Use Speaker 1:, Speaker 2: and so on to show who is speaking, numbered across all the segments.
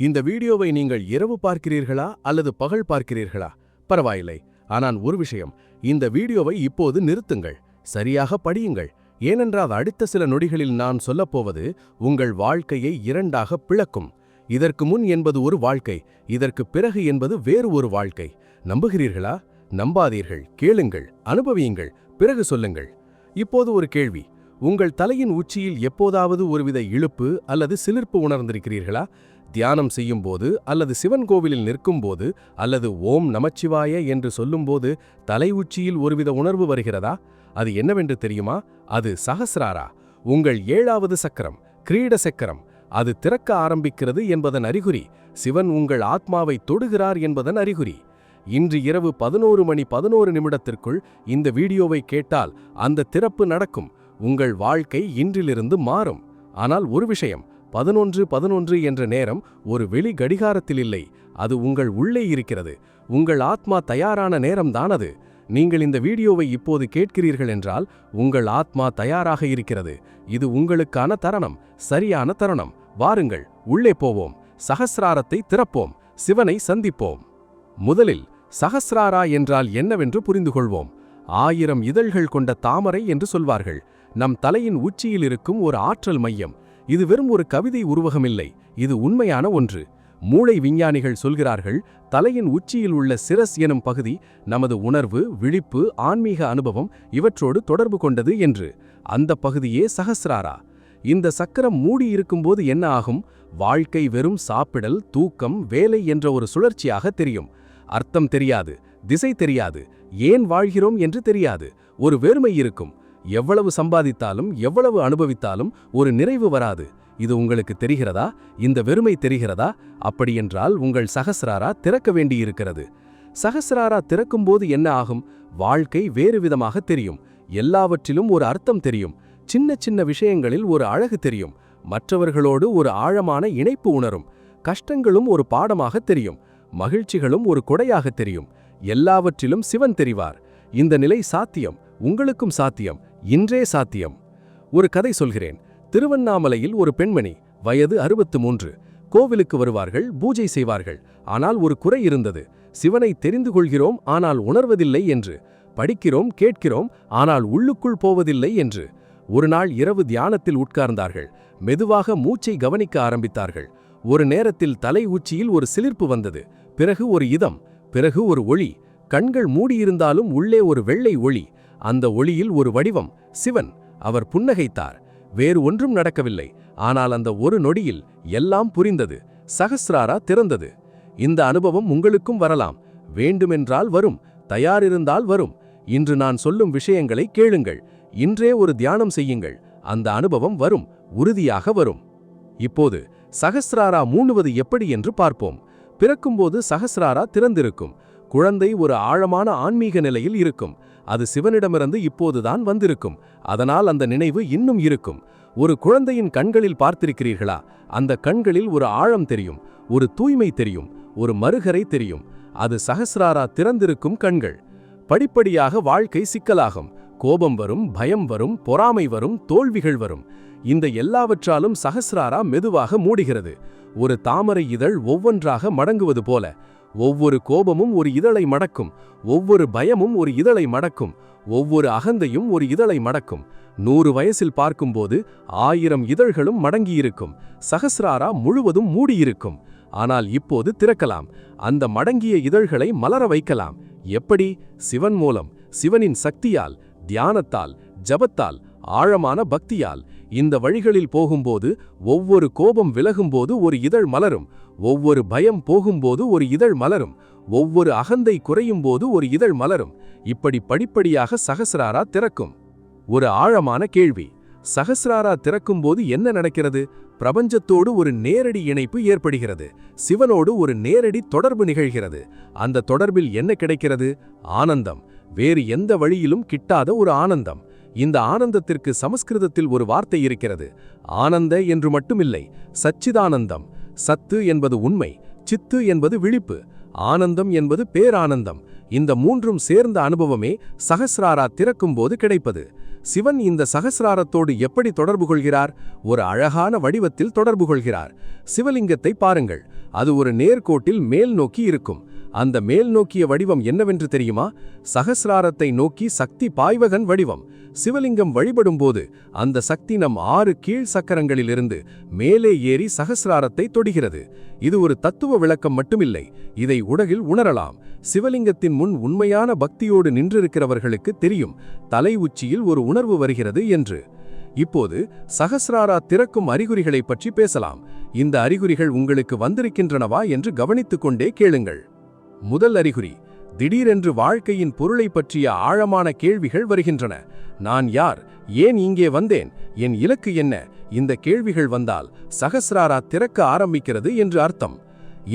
Speaker 1: இந்த வீடியோவை நீங்கள் இரவு பார்க்கிறீர்களா அல்லது பகல் பார்க்கிறீர்களா? பரவாயில்லை. ஆனால் ஒரு விஷயம், இந்த வீடியோவை இப்போது நிறுத்துங்கள், சரியாக படியுங்கள். ஏனென்றால் அடுத்த சில நொடிகளில் நான் சொல்லப்போவது உங்கள் வாழ்க்கையை இரண்டாக பிளக்கும். இதற்கு முன் என்பது ஒரு வாழ்க்கை, இதற்கு பிறகு என்பது வேறு ஒரு வாழ்க்கை. நம்புகிறீர்களா? நம்பாதீர்கள், கேளுங்கள், அனுபவியுங்கள், பிறகு சொல்லுங்கள். இப்போது ஒரு கேள்வி. உங்கள் தலையின் உச்சியில் எப்போதாவது ஒருவித இழுப்பு அல்லது சிலிர்ப்பு உணர்ந்திருக்கிறீர்களா? தியானம் செய்யும்போது அல்லது சிவன் கோவிலில் நிற்கும்போது அல்லது ஓம் நமச்சிவாய என்று சொல்லும்போது தலை உச்சியில் ஒருவித உணர்வு வருகிறதா? அது என்னவென்று தெரியுமா? அது சஹஸ்ராரா, உங்கள் 7வது சக்கரம், கிரீட சக்கரம். அது திறக்க ஆரம்பிக்கிறது என்பதன் அறிகுறி. சிவன் உங்கள் ஆத்மாவை தொடுகிறார் என்பதன் அறிகுறி. இன்று இரவு 11:11 இந்த வீடியோவை கேட்டால் அந்த திறப்பு நடக்கும். உங்கள் வாழ்க்கை இன்றிலிருந்து மாறும். ஆனால் ஒரு விஷயம், 11:11 என்ற நேரம் ஒரு வெளி கடிகாரத்தில் இல்லை, அது உங்கள் உள்ளே இருக்கிறது. உங்கள் ஆத்மா தயாரான நேரம்தான் அது. நீங்கள் இந்த வீடியோவை இப்போது கேட்கிறீர்கள் என்றால் உங்கள் ஆத்மா தயாராக இருக்கிறது. இது உங்களுக்கான தருணம், சரியான தருணம். வாருங்கள், உள்ளே போவோம், சஹஸ்ராரத்தை திறப்போம், சிவனை சந்திப்போம். முதலில் சஹஸ்ராரா என்றால் என்னவென்று புரிந்து கொள்வோம். 1000 இதழ்கள் கொண்ட தாமரை என்று சொல்வார்கள். நம் தலையின் உச்சியில் இருக்கும் ஒரு ஆற்றல் மையம். இது வெறும் ஒரு கவிதை உருவகமில்லை, இது உண்மையான ஒன்று. மூளை விஞ்ஞானிகள் சொல்கிறார்கள், தலையின் உச்சியில் உள்ள சிரஸ் எனும் பகுதி நமது உணர்வு, விழிப்பு, ஆன்மீக அனுபவம் இவற்றோடு தொடர்பு கொண்டது என்று. அந்த பகுதியே சஹஸ்ராரா. இந்த சக்கரம் மூடி இருக்கும்போது என்ன ஆகும்? வாழ்க்கை வெறும் சாப்பிடல், தூக்கம், வேலை என்ற ஒரு சுழற்சியாக தெரியும். அர்த்தம் தெரியாது, திசை தெரியாது, ஏன் வாழ்கிறோம் என்று தெரியாது. ஒரு வெறுமை இருக்கும். எவ்வளவு சம்பாதித்தாலும் எவ்வளவு அனுபவித்தாலும் ஒரு நிறைவு வராது. இது உங்களுக்கு தெரிகிறதா? இந்த வெறுமை தெரிகிறதா? அப்படியென்றால் உங்கள் சஹஸ்ராரா திறக்க வேண்டியிருக்கிறது. சஹஸ்ராரா திறக்கும்போது என்ன ஆகும்? வாழ்க்கை வேறு விதமாக தெரியும். எல்லாவற்றிலும் ஒரு அர்த்தம் தெரியும். சின்ன சின்ன விஷயங்களில் ஒரு அழகு தெரியும். மற்றவர்களோடு ஒரு ஆழமான இணைப்பு உணரும். கஷ்டங்களும் ஒரு பாடமாக தெரியும். மகிழ்ச்சிகளும் ஒரு கொடையாக தெரியும். எல்லாவற்றிலும் சிவன் தெரிவார். இந்த நிலை சாத்தியம், உங்களுக்கும் சாத்தியம், இன்றே சாத்தியம். ஒரு கதை சொல்கிறேன். திருவண்ணாமலையில் ஒரு பெண்மணி, வயது 63. கோவிலுக்கு வருவார்கள், பூஜை செய்வார்கள். ஆனால் ஒரு குறை இருந்தது. சிவனை தெரிந்து கொள்கிறோம், ஆனால் உணர்வதில்லை என்று. படிக்கிறோம், கேட்கிறோம், ஆனால் உள்ளுக்குள் போவதில்லை என்று. ஒரு நாள் இரவு தியானத்தில் உட்கார்ந்தார்கள். மெதுவாக மூச்சை கவனிக்க ஆரம்பித்தார்கள். ஒரு நேரத்தில் தலை உச்சியில் ஒரு சிலிர்ப்பு வந்தது. பிறகு ஒரு இதம், பிறகு ஒரு ஒளி. கண்கள் மூடியிருந்தாலும் உள்ளே ஒரு வெள்ளை ஒளி. அந்த ஒளியில் ஒரு வடிவம், சிவன். அவர் புன்னகைத்தார். வேறு ஒன்றும் நடக்கவில்லை. ஆனால் அந்த ஒரு நொடியில் எல்லாம் புரிந்தது. சஹஸ்ராரா திறந்தது. இந்த அனுபவம் உங்களுக்கும் வரலாம். வேண்டுமென்றால் வரும், தயாரிருந்தால் வரும். இன்று நான் சொல்லும் விஷயங்களை கேளுங்கள். இன்றே ஒரு தியானம் செய்யுங்கள். அந்த அனுபவம் வரும், உறுதியாக வரும். இப்போது சஹஸ்ராரா மூடுவது எப்படி என்று பார்ப்போம். பிறக்கும்போது சஹஸ்ராரா திறந்திருக்கும். குழந்தை ஒரு ஆழமான ஆன்மீக நிலையில் இருக்கும். அது சிவனிடமிருந்து இப்போதுதான் வந்திருக்கும். அதனால் அந்த நினைவு இன்னும் இருக்கும். ஒரு குழந்தையின் கண்களில் பார்த்திருக்கிறீர்களா? அந்த கண்களில் ஒரு ஆழம் தெரியும், ஒரு தூய்மை தெரியும், ஒரு மறுகரை தெரியும். அது சஹஸ்ராரா திறந்திருக்கும் கண்கள். படிப்படியாக வாழ்க்கை சிக்கலாகும். கோபம் வரும், பயம் வரும், பொறாமை வரும், தோல்விகள் வரும். இந்த எல்லாவற்றாலும் சஹஸ்ராரா மெதுவாக மூடுகிறது. ஒரு தாமரை இதழ் ஒவ்வொன்றாக மடங்குவது போல. ஒவ்வொரு கோபமும் ஒரு இதழை மடக்கும், ஒவ்வொரு பயமும் ஒரு இதழை மடக்கும், ஒவ்வொரு அகந்தையும் ஒரு இதழை மடக்கும். 100 வயசில் பார்க்கும்போது 1000 இதழ்களும் மடங்கியிருக்கும். சஹஸ்ராரா முழுவதும் மூடியிருக்கும். ஆனால் இப்போது திறக்கலாம். அந்த மடங்கிய இதழ்களை மலர வைக்கலாம். எப்படி? சிவன் மூலம், சிவனின் சக்தியால், தியானத்தால், ஜபத்தால், ஆழமான பக்தியால். இந்த வழிகளில் போகும்போது ஒவ்வொரு கோபம் விலகும்போது ஒரு இதழ் மலரும். ஒவ்வொரு பயம் போகும்போது ஒரு இதழ் மலரும். ஒவ்வொரு அகந்தை குறையும்போது ஒரு இதழ் மலரும். இப்படி படிப்படியாக சஹஸ்ராரா திறக்கும். ஒரு ஆழமான கேள்வி. சஹஸ்ராரா திறக்கும்போது என்ன நடக்கிறது? பிரபஞ்சத்தோடு ஒரு நேரடி இணைப்பு ஏற்படுகிறது. சிவனோடு ஒரு நேரடி தொடர்பு நிகழ்கிறது. அந்த தொடர்பில் என்ன கிடைக்கிறது? ஆனந்தம். வேறு எந்த வழியிலும் கிட்டாத ஒரு ஆனந்தம். இந்த ஆனந்தத்திற்கு சமஸ்கிருதத்தில் ஒரு வார்த்தை இருக்கிறது. ஆனந்த என்று மட்டுமில்லை, சச்சிதானந்தம். சத்து என்பது உண்மை, சித்து என்பது விழிப்பு, ஆனந்தம் என்பது பேரானந்தம். இந்த மூன்றும் சேர்ந்த அனுபவமே சஹஸ்ராரா திறக்கும்போது கிடைப்பது. சிவன் இந்த சகஸ்ராரத்தோடு எப்படி தொடர்பு கொள்கிறார்? ஒரு அழகான வடிவத்தில் தொடர்பு கொள்கிறார். சிவலிங்கத்தை பாருங்கள். அது ஒரு நேர்கோட்டில் மேல் நோக்கி இருக்கும். அந்த மேல் நோக்கிய வடிவம் என்னவென்று தெரியுமா? சகசிராரத்தை நோக்கி சக்தி பாய்வகன் வடிவம். சிவலிங்கம் வழிபடும்போது அந்த சக்தி நம் 6 கீழ் சக்கரங்களிலிருந்து மேலே ஏறி சகசிராரத்தை தொடுகிறது. இது ஒரு தத்துவ விளக்கம் மட்டுமில்லை, இதை உலகில் உணரலாம். சிவலிங்கத்தின் முன் உண்மையான பக்தியோடு நின்றிருக்கிறவர்களுக்கு தெரியும், தலை உச்சியில் ஒரு உணர்வு வருகிறது என்று. இப்போது சகசிராரா திறக்கும் அறிகுறிகளை பற்றி பேசலாம். இந்த அறிகுறிகள் உங்களுக்கு வந்திருக்கின்றனவா என்று கவனித்துக் கொண்டே கேளுங்கள். முதல் அறிகுறி, திடீரென்று வாழ்க்கையின் பொருளை பற்றிய ஆழமான கேள்விகள் வருகின்றன. நான் யார்? ஏன் இங்கே வந்தேன்? என் இலக்கு என்ன? இந்த கேள்விகள் வந்தால் சகசிராரா திறக்க ஆரம்பிக்கிறது என்று அர்த்தம்.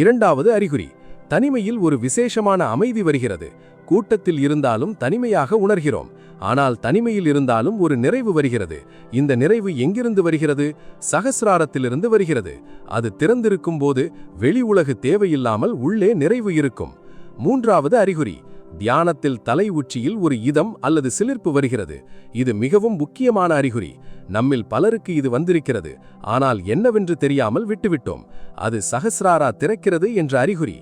Speaker 1: இரண்டாவது அறிகுறி, தனிமையில் ஒரு விசேஷமான அமைதி வருகிறது. கூட்டத்தில் இருந்தாலும் தனிமையாக உணர்கிறோம், ஆனால் தனிமையில் இருந்தாலும் ஒரு நிறைவு வருகிறது. இந்த நிறைவு எங்கிருந்து வருகிறது? சகசிராரத்திலிருந்து வருகிறது. அது திறந்திருக்கும் போது வெளி உலகு தேவையில்லாமல் உள்ளே நிறைவு இருக்கும். மூன்றாவது அறிகுறி, தியானத்தில் தலை உச்சியில் ஒரு இதம் அல்லது சிலிர்ப்பு வருகிறது. இது மிகவும் முக்கியமான அறிகுறி. நம்மில் பலருக்கு இது வந்திருக்கிறது, ஆனால் என்னவென்று தெரியாமல் விட்டுவிட்டோம். அது சகசிராரா திறக்கிறது என்ற அறிகுறி.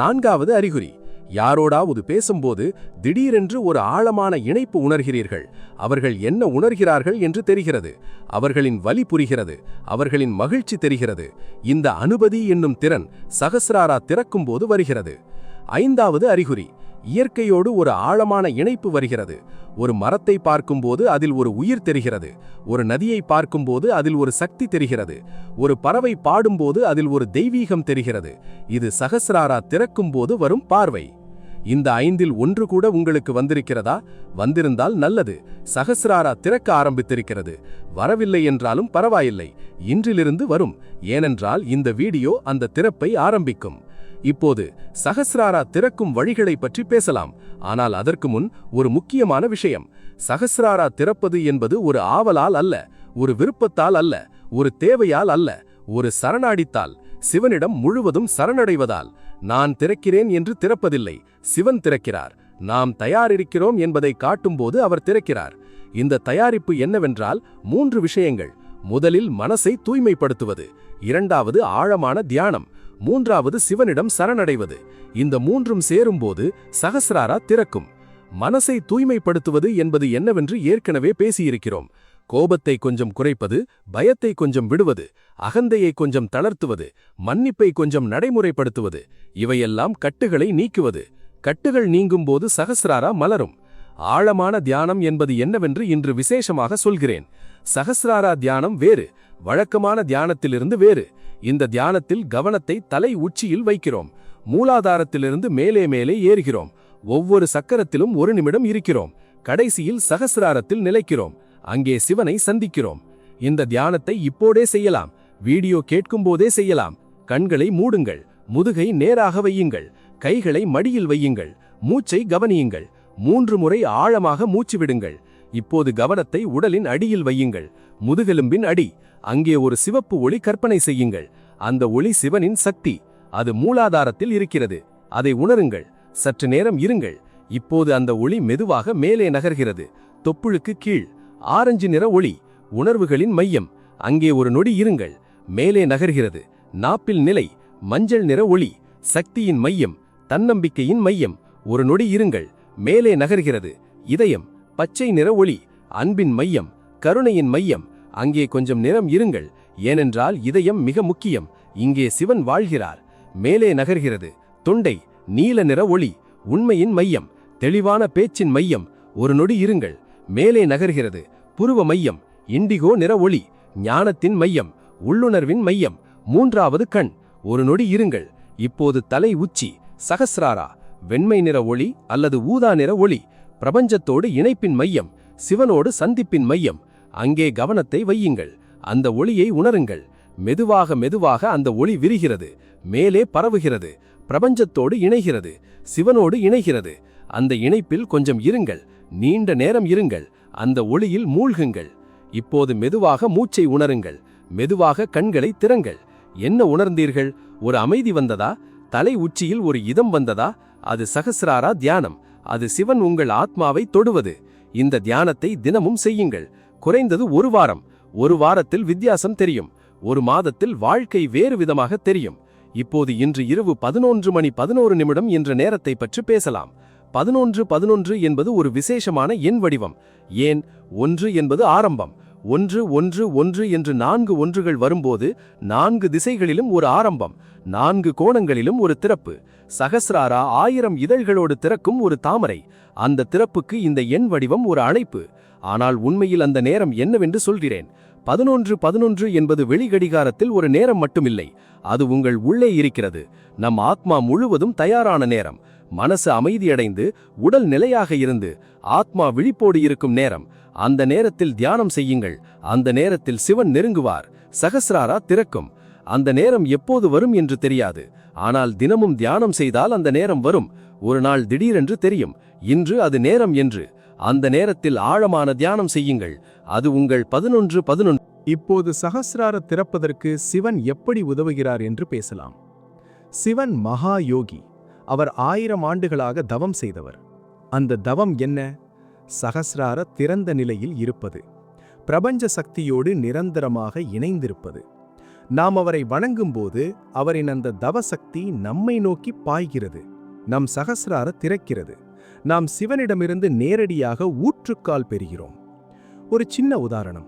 Speaker 1: நான்காவது அறிகுறி, யாரோடாவது பேசும்போது திடீரென்று ஒரு ஆழமான இணைப்பு உணர்கிறீர்கள். அவர்கள் என்ன உணர்கிறார்கள் என்று தெரிகிறது. அவர்களின் வலி புரிகிறது, அவர்களின் மகிழ்ச்சி தெரிகிறது. இந்த அனுபதி என்னும் திறன் சகசிராரா திறக்கும்போது வருகிறது. ஐந்தாவது அறிகுறி, இயற்கையோடு ஒரு ஆழமான இணைப்பு வருகிறது. ஒரு மரத்தை பார்க்கும்போது அதில் ஒரு உயிர் தெரிகிறது. ஒரு நதியை பார்க்கும்போது அதில் ஒரு சக்தி தெரிகிறது. ஒரு பறவை பாடும்போது அதில் ஒரு தெய்வீகம் தெரிகிறது. இது சகசிராரா திறக்கும்போது வரும் பார்வை. இந்த 5இல் ஒன்று கூட உங்களுக்கு வந்திருக்கிறதா? வந்திருந்தால் நல்லது, சகசிராரா திறக்க ஆரம்பித்திருக்கிறது. வரவில்லை என்றாலும் பரவாயில்லை, இன்றிலிருந்து வரும். ஏனென்றால் இந்த வீடியோ அந்த திறப்பை ஆரம்பிக்கும். இப்போது சகசிராரா திறக்கும் வழிகளை பற்றி பேசலாம். ஆனால் அதற்கு முன் ஒரு முக்கியமான விஷயம். சகசிராரா திறப்பது என்பது ஒரு ஆவலால் அல்ல, ஒரு விருப்பத்தால் அல்ல, ஒரு தேவையால் அல்ல, ஒரு சரணாடித்தால், சிவனிடம் முழுவதும் சரணடைவதால். நான் திறக்கிறேன் என்று திறப்பதில்லை, சிவன் திறக்கிறார். நாம் தயாரிக்கிறோம் என்பதை காட்டும்போது அவர் திறக்கிறார். இந்த தயாரிப்பு என்னவென்றால் 3 விஷயங்கள். முதலில் மனசை தூய்மைப்படுத்துவது, இரண்டாவது ஆழமான தியானம், மூன்றாவது சிவனிடம் சரணடைவது. இந்த 3ம் சேரும்போது சகசிராரா திறக்கும். மனசை தூய்மைப்படுத்துவது என்பது என்னவென்று ஏற்கனவே பேசியிருக்கிறோம். கோபத்தை கொஞ்சம் குறைப்பது, பயத்தை கொஞ்சம் விடுவது, அகந்தையை கொஞ்சம் தளர்த்துவது, மன்னிப்பை கொஞ்சம் நடைமுறைப்படுத்துவது. இவையெல்லாம் கட்டுகளை நீக்குவது. கட்டுகள் நீங்கும்போது சகசிராரா மலரும். ஆழமான தியானம் என்பது என்னவென்று இன்று விசேஷமாக சொல்கிறேன். சகசிராரா தியானம் வேறு, வழக்கமான தியானத்திலிருந்து வேறு. இந்த தியானத்தில் கவனத்தை தலை உச்சியில் வைக்கிறோம். மூலாதாரத்திலிருந்து மேலே மேலே ஏறுகிறோம். ஒவ்வொரு சக்கரத்திலும் 1 நிமிடம் இருக்கிறோம். கடைசியில் சகசிராரத்தில் நிலைக்கிறோம். அங்கே சிவனை சந்திக்கிறோம். இந்த தியானத்தை இப்போதே செய்யலாம். வீடியோ கேட்கும்போதே செய்யலாம். கண்களை மூடுங்கள், முதுகை நேராக வையுங்கள், கைகளை மடியில் வையுங்கள், மூச்சை கவனியுங்கள். 3 முறை ஆழமாக மூச்சு விடுங்கள். இப்போது கவனத்தை உடலின் அடியில் வையுங்கள், முதுகெலும்பின் அடி. அங்கே ஒரு சிவப்பு ஒளி கற்பனை செய்யுங்கள். அந்த ஒளி சிவனின் சக்தி. அது மூலாதாரத்தில் இருக்கிறது. அதை உணருங்கள். சற்று நேரம் இருங்கள். இப்போது அந்த ஒளி மெதுவாக மேலே நகர்கிறது. தொப்புளுக்கு கீழ் ஆரஞ்சு நிற ஒளி, உணர்வுகளின் மையம். அங்கே ஒரு நொடி இருங்கள். மேலே நகர்கிறது. நாப்பில் நிலை, மஞ்சள் நிற ஒளி, சக்தியின் மையம், தன்னம்பிக்கையின் மையம். ஒரு நொடி இருங்கள். மேலே நகர்கிறது. இதயம், பச்சை நிற ஒளி, அன்பின் மையம், கருணையின் மையம். அங்கே கொஞ்சம் நேரம் இருங்கள், ஏனென்றால் இதயம் மிக முக்கியம். இங்கே சிவன் வாழ்கிறார். மேலே நகர்கிறது. தொண்டை, நீல நிற ஒளி, உண்மையின் மையம், தெளிவான பேச்சின் மையம். ஒரு நொடி இருங்கள். மேலே நகர்கிறது. புருவ மையம், இண்டிகோ நிற ஒளி, ஞானத்தின் மையம், உள்ளுணர்வின் மையம். 3வது கண். ஒரு நொடி இருங்கள். இப்போது தலை உச்சி, சகசிராரா, வெண்மை நிற ஒளி அல்லது ஊதா நிற ஒளி, பிரபஞ்சத்தோடு இணைப்பின் மையம், சிவனோடு சந்திப்பின் மையம். அங்கே கவனத்தை வையுங்கள். அந்த ஒளியை உணருங்கள். மெதுவாக மெதுவாக அந்த ஒளி விரிகிறது, மேலே பரவுகிறது, பிரபஞ்சத்தோடு இணைகிறது, சிவனோடு இணைகிறது. அந்த இணைப்பில் கொஞ்சம் இருங்கள், நீண்ட நேரம் இருங்கள். அந்த ஒளியில் மூழ்குங்கள். இப்போது மெதுவாக மூச்சை உணருங்கள். மெதுவாக கண்களை திறங்கள். என்ன உணர்ந்தீர்கள்? ஒரு அமைதி வந்ததா? தலை உச்சியில் ஒரு இதம் வந்ததா? அது சகசிராரா தியானம். அது சிவன் உங்கள் ஆத்மாவை தொடுவது. இந்த தியானத்தை தினமும் செய்யுங்கள். குறைந்தது 1 வாரம். 1 வாரத்தில் வித்தியாசம் தெரியும். 1 மாதத்தில் வாழ்க்கை வேறு விதமாக தெரியும். இப்போது இன்று இரவு 11:11 என்ற நேரத்தை பற்றி பேசலாம். 11:11 என்பது ஒரு விசேஷமான எண் வடிவம். ஏன் 1 என்பது ஆரம்பம். 111 என்று 4 ஒன்றுகள் வரும்போது 4 திசைகளிலும் ஒரு ஆரம்பம், 4 கோணங்களிலும் ஒரு திறப்பு. சகஸ்ராரா 1000 இதழ்களோடு திறக்கும் ஒரு தாமரை. அந்த திறப்புக்கு இந்த எண் வடிவம் ஒரு அழைப்பு. ஆனால் உண்மையில் அந்த நேரம் என்னவென்று சொல்கிறேன். 11:11 என்பது வெளிகடிகாரத்தில் ஒரு நேரம் மட்டுமில்லை, அது உங்கள் உள்ளே இருக்கிறது. நம் ஆத்மா முழுவதும் தயாரான நேரம். மனசு அமைதியடைந்து உடல் நிலையாக இருந்து ஆத்மா விழிப்போடு இருக்கும் நேரம். அந்த நேரத்தில் தியானம் செய்யுங்கள். அந்த நேரத்தில் சிவன் நெருங்குவார், சகஸ்ராரா திறக்கும். அந்த நேரம் எப்போது வரும் என்று தெரியாது. ஆனால் தினமும் தியானம் செய்தால் அந்த நேரம் வரும். ஒரு நாள் திடீரென்று தெரியும், இன்று அது நேரம் என்று. அந்த நேரத்தில் ஆழமான தியானம் செய்யுங்கள். அது உங்கள் 11:11.
Speaker 2: இப்போது சகஸ்ரார திறப்பதற்கு சிவன் எப்படி உதவுகிறார் என்று பேசலாம். சிவன் மகா யோகி. அவர் 1000 ஆண்டுகளாக தவம் செய்தவர். அந்த தவம் என்ன? சகஸ்ரார திறந்த நிலையில் இருப்பது, பிரபஞ்ச சக்தியோடு நிரந்தரமாக இணைந்திருப்பது. நாம் அவரை வணங்கும்போது அவரின் அந்த தவசக்தி நம்மை நோக்கி பாய்கிறது, நம் சகஸ்ரார திறக்கிறது. நாம் சிவனிடமிருந்து நேரடியாக ஊற்றுக்கால் பெறுகிறோம். ஒரு சின்ன உதாரணம்.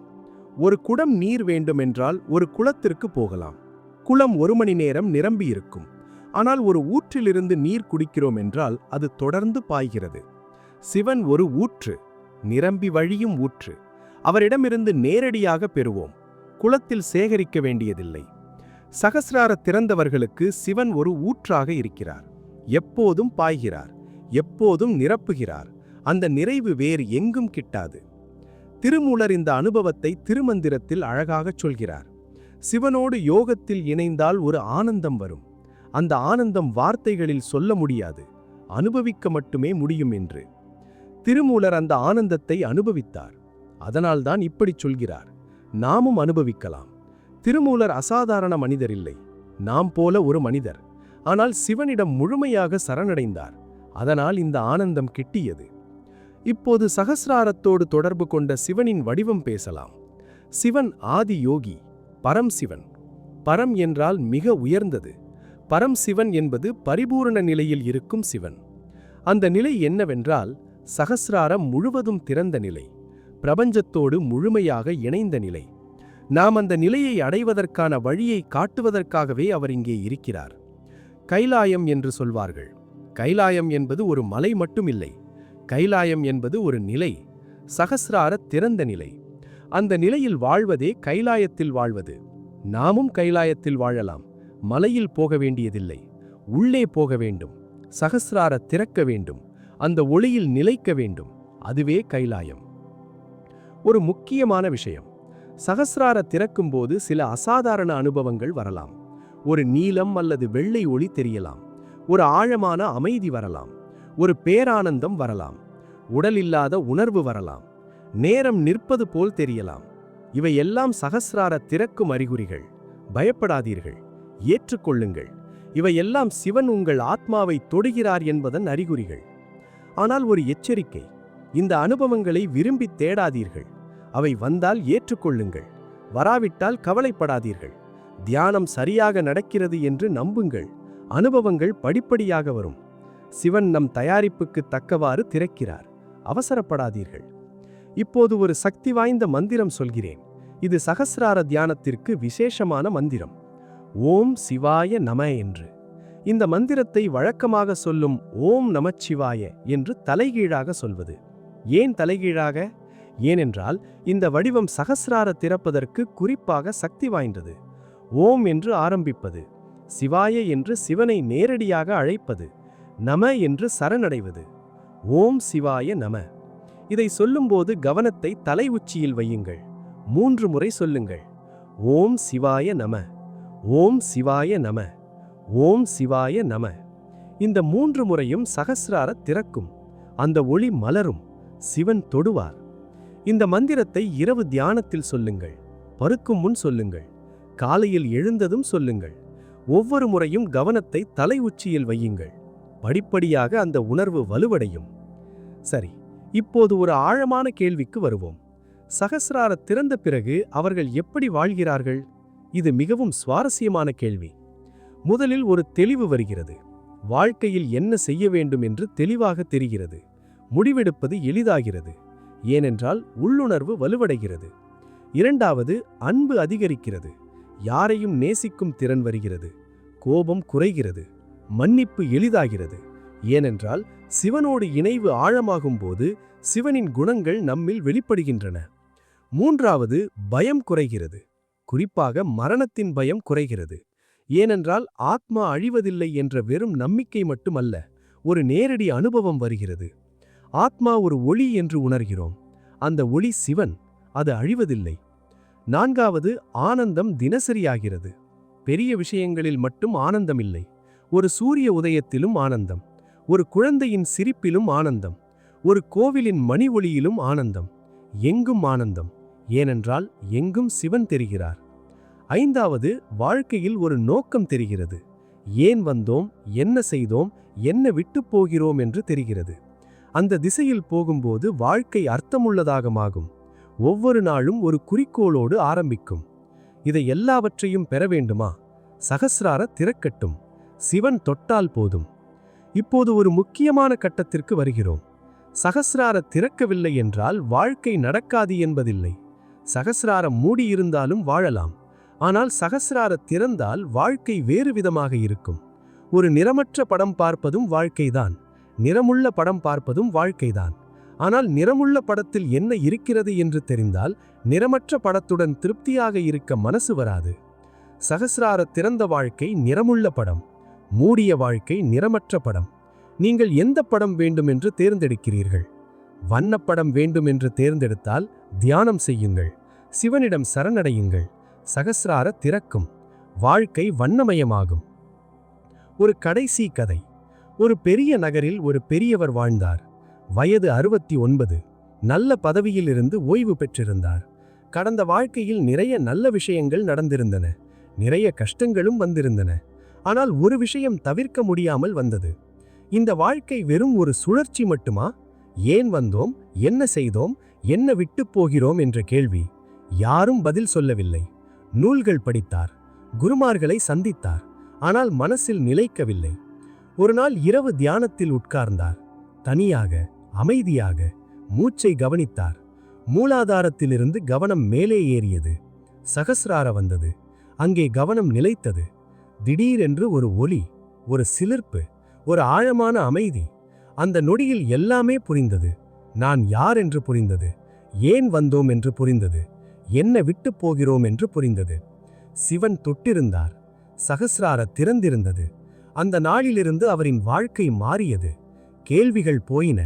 Speaker 2: ஒரு குடம் நீர் வேண்டுமென்றால் ஒரு குளத்திற்கு போகலாம். குளம் 1 மணி நேரம் நிரம்பியிருக்கும். ஆனால் ஒரு ஊற்றிலிருந்து நீர் குடிக்கிறோம் என்றால் அது தொடர்ந்து பாய்கிறது. சிவன் ஒரு ஊற்று, நிரம்பி வழியும் ஊற்று. அவரிடமிருந்து நேரடியாக பெறுவோம், குளத்தில் சேகரிக்க வேண்டியதில்லை. சகஸ்ரார திறந்தவர்களுக்கு சிவன் ஒரு ஊற்றாக இருக்கிறார். எப்போதும் பாய்கிறார், எப்போதும் நிரப்புகிறார். அந்த நிறைவு வேறு எங்கும் கிட்டாது. திருமூலர் இந்த அனுபவத்தை திருமந்திரத்தில் அழகாகச் சொல்கிறார். சிவனோடு யோகத்தில் இணைந்தால் ஒரு ஆனந்தம் வரும். அந்த ஆனந்தம் வார்த்தைகளில் சொல்ல முடியாது, அனுபவிக்க மட்டுமே முடியும் என்று. திருமூலர் அந்த ஆனந்தத்தை அனுபவித்தார். அதனால்தான் இப்படி சொல்கிறார். நாமும் அனுபவிக்கலாம். திருமூலர் அசாதாரண மனிதர் இல்லை, நாம் போல ஒரு மனிதர். ஆனால் சிவனிடம் முழுமையாக சரணடைந்தார். அதனால் இந்த ஆனந்தம் கிட்டியது. இப்போது சகஸ்ராரத்தோடு தொடர்பு கொண்ட சிவனின் வடிவம் பேசலாம். சிவன் ஆதி யோகி, பரம் சிவன். பரம் என்றால் மிக உயர்ந்தது. பரம் சிவன் என்பது பரிபூரண நிலையில் இருக்கும் சிவன். அந்த நிலை என்னவென்றால் சகஸ்ராரம் முழுவதும் திறந்த நிலை, பிரபஞ்சத்தோடு முழுமையாக இணைந்த நிலை. நாம் அந்த நிலையை அடைவதற்கான வழியை காட்டுவதற்காகவே அவர் இங்கே இருக்கிறார். கைலாயம் என்று சொல்வார்கள். கைலாயம் என்பது ஒரு மலை மட்டுமில்லை. கைலாயம் என்பது ஒரு நிலை, சகஸ்ரார திறந்த நிலை. அந்த நிலையில் வாழ்வதே கைலாயத்தில் வாழ்வது. நாமும் கைலாயத்தில் வாழலாம். மலையில் போக வேண்டியதில்லை, உள்ளே போக வேண்டும். சகஸ்ரார திறக்க வேண்டும், அந்த ஒளியில் நிலைக்க வேண்டும். அதுவே கைலாயம். ஒரு முக்கியமான விஷயம், சகஸ்ரார திறக்கும்போது சில அசாதாரண அனுபவங்கள் வரலாம். ஒரு நீலம் அல்லது வெள்ளை ஒளி தெரியலாம். ஒரு ஆழமான அமைதி வரலாம். ஒரு பேரானந்தம் வரலாம். உடலில்லாத உணர்வு வரலாம். நேரம் நிற்பது போல் தெரியலாம். இவையெல்லாம் சகஸ்ரார திறக்கும் அறிகுறிகள். பயப்படாதீர்கள், ஏற்றுக்கொள்ளுங்கள். இவையெல்லாம் சிவன் உங்கள் ஆத்மாவை தொடுகிறார் என்பதன் அறிகுறிகள். ஆனால் ஒரு எச்சரிக்கை, இந்த அனுபவங்களை விரும்பி தேடாதீர்கள். அவை வந்தால் ஏற்றுக்கொள்ளுங்கள், வராவிட்டால் கவலைப்படாதீர்கள். தியானம் சரியாக நடக்கிறது என்று நம்புங்கள். அனுபவங்கள் படிப்படியாக வரும். சிவன் நம் தயாரிப்புக்கு தக்கவாறு திறக்கிறார். அவசரப்படாதீர்கள். இப்போது ஒரு சக்தி வாய்ந்த மந்திரம் சொல்கிறேன். இது சகஸ்ரார தியானத்திற்கு விசேஷமான மந்திரம். ஓம் சிவாய நம என்று. இந்த மந்திரத்தை வழக்கமாக சொல்லும் ஓம் நமச்சிவாய என்று தலைகீழாக சொல்வது. ஏன் தலைகீழாக? ஏனென்றால் இந்த வடிவம் சகஸ்ரார திறப்பதற்கு குறிப்பாக சக்தி வாய்ந்தது. ஓம் என்று ஆரம்பிப்பது, சிவாய என்று சிவனை நேரடியாக அழைப்பது, நம என்று சரணடைவது. ஓம் சிவாய நம. இதை சொல்லும்போது கவனத்தை தலை உச்சியில் வையுங்கள். 3 முறை சொல்லுங்கள். ஓம் சிவாய நம, ஓம் சிவாய நம, ஓம் சிவாய நம. இந்த 3 முறையும் சகஸ்ரார திறக்கும். அந்த ஒளி மலரும், சிவன் தொடுவார். இந்த மந்திரத்தை இரவு தியானத்தில் சொல்லுங்கள். படுக்கும் முன் சொல்லுங்கள். காலையில் எழுந்ததும் சொல்லுங்கள். ஒவ்வொரு முறையும் கவனத்தை தலை உச்சியில் வையுங்கள். படிப்படியாக அந்த உணர்வு வலுவடையும். சரி, இப்போது ஒரு ஆழமான கேள்விக்கு வருவோம். சகஸ்ரார திறந்த பிறகு அவர்கள் எப்படி வாழ்கிறார்கள்? இது மிகவும் சுவாரஸ்யமான கேள்வி. முதலில் ஒரு தெளிவு வருகிறது. வாழ்க்கையில் என்ன செய்ய வேண்டும் என்று தெளிவாக தெரிகிறது. முடிவெடுப்பது எளிதாகிறது. ஏனென்றால் உள்ளுணர்வு வலுவடைகிறது. இரண்டாவது, அன்பு அதிகரிக்கிறது. யாரையும் நேசிக்கும் திறன் வருகிறது. கோபம் குறைகிறது. மன்னிப்பு எளிதாகிறது. ஏனென்றால் சிவனோடு இணைவு ஆழமாகும்போது சிவனின் குணங்கள் நம்மில் வெளிப்படுகின்றன. மூன்றாவது, பயம் குறைகிறது. குறிப்பாக மரணத்தின் பயம் குறைகிறது. ஏனென்றால் ஆத்மா அழிவதில்லை என்ற வெறும் நம்பிக்கை மட்டுமல்ல, ஒரு நேரடி அனுபவம் வருகிறது. ஆத்மா ஒரு ஒளி என்று உணர்கிறோம். அந்த ஒளி சிவன், அது அழிவதில்லை. நான்காவது, ஆனந்தம் தினசரியாகிறது. பெரிய விஷயங்களில் மட்டும் ஆனந்தம் இல்லை. ஒரு சூரிய உதயத்திலும் ஆனந்தம், ஒரு குழந்தையின் சிரிப்பிலும் ஆனந்தம், ஒரு கோவிலின் மணி ஒளியிலும் ஆனந்தம். எங்கும் ஆனந்தம். ஏனென்றால் எங்கும் சிவன் தெரிகிறார். ஐந்தாவது, வாழ்க்கையில் ஒரு நோக்கம் தெரிகிறது. ஏன் வந்தோம், என்ன செய்தோம், என்ன விட்டுப் போகிறோம் என்று தெரிகிறது. அந்த திசையில் போகும்போது வாழ்க்கை அர்த்தமுள்ளதாகமாகும். ஒவ்வொரு நாளும் ஒரு குறிக்கோளோடு ஆரம்பிக்கும். இதை எல்லாவற்றையும் பெற வேண்டுமா? சகஸ்ரார திறக்கட்டும். சிவன் தொட்டால் போதும். இப்போது ஒரு முக்கியமான கட்டத்திற்கு வருகிறோம். சகஸ்ரார திறக்கவில்லை என்றால் வாழ்க்கை நடக்காது என்பதில்லை. சகஸ்ராரம் மூடியிருந்தாலும் வாழலாம். ஆனால் சகஸ்ரார திறந்தால் வாழ்க்கை வேறு விதமாக இருக்கும். ஒரு நிறமற்ற படம் பார்ப்பதும் வாழ்க்கைதான். நிறமுள்ள படம் பார்ப்பதும் வாழ்க்கைதான். ஆனால் நிறமுள்ள படத்தில் என்ன இருக்கிறது என்று தெரிந்தால் நிறமற்ற படத்துடன் திருப்தியாக இருக்க மனசு வராது. சகஸ்ரார திறந்த வாழ்க்கை நிறமுள்ள படம், மூடிய வாழ்க்கை நிறமற்ற படம். நீங்கள் எந்த படம் வேண்டும் என்று தேர்ந்தெடுக்கிறீர்கள்? வண்ணப்படம் வேண்டும் என்று தேர்ந்தெடுத்தால் தியானம் செய்யுங்கள். சிவனிடம் சரணடையுங்கள். சகஸ்ரார திறக்கும். வாழ்க்கை வண்ணமயமாகும். ஒரு கடைசி கதை. ஒரு பெரிய நகரில் ஒரு பெரியவர் வாழ்ந்தார். வயது 69. நல்ல பதவியில் இருந்து ஓய்வு பெற்றிருந்தார். கடந்த வாழ்க்கையில் நிறைய நல்ல விஷயங்கள் நடந்திருந்தன. நிறைய கஷ்டங்களும் வந்திருந்தன. ஆனால் ஒரு விஷயம் தவிர்க்க முடியாமல் வந்தது. இந்த வாழ்க்கை வெறும் ஒரு சுழற்சி மட்டுமா? ஏன் வந்தோம், என்ன செய்தோம், என்ன விட்டுப் போகிறோம் என்ற கேள்வி. யாரும் பதில் சொல்லவில்லை. நூல்கள் படித்தார், குருமார்களை சந்தித்தார். ஆனால் மனசில் நிலைக்கவில்லை. ஒரு நாள் இரவு தியானத்தில் உட்கார்ந்தார். தனியாக, அமைதியாக மூச்சை கவனித்தார். மூலாதாரத்திலிருந்து கவனம் மேலே ஏறியது. சகஸ்ரார வந்தது. அங்கே கவனம் நிலைத்தது. திடீரென்று ஒரு ஒலி, ஒரு சிலிர்ப்பு, ஒரு ஆழமான அமைதி. அந்த நொடியில் எல்லாமே புரிந்தது. நான் யார் என்று புரிந்தது. ஏன் வந்தோம் என்று புரிந்தது. என்ன விட்டுப் போகிறோம் என்று புரிந்தது. சிவன் தொட்டிருந்தார். சகஸ்ரார திறந்திருந்தது. அந்த நாளிலிருந்து அவரின் வாழ்க்கை மாறியது. கேள்விகள் போயின,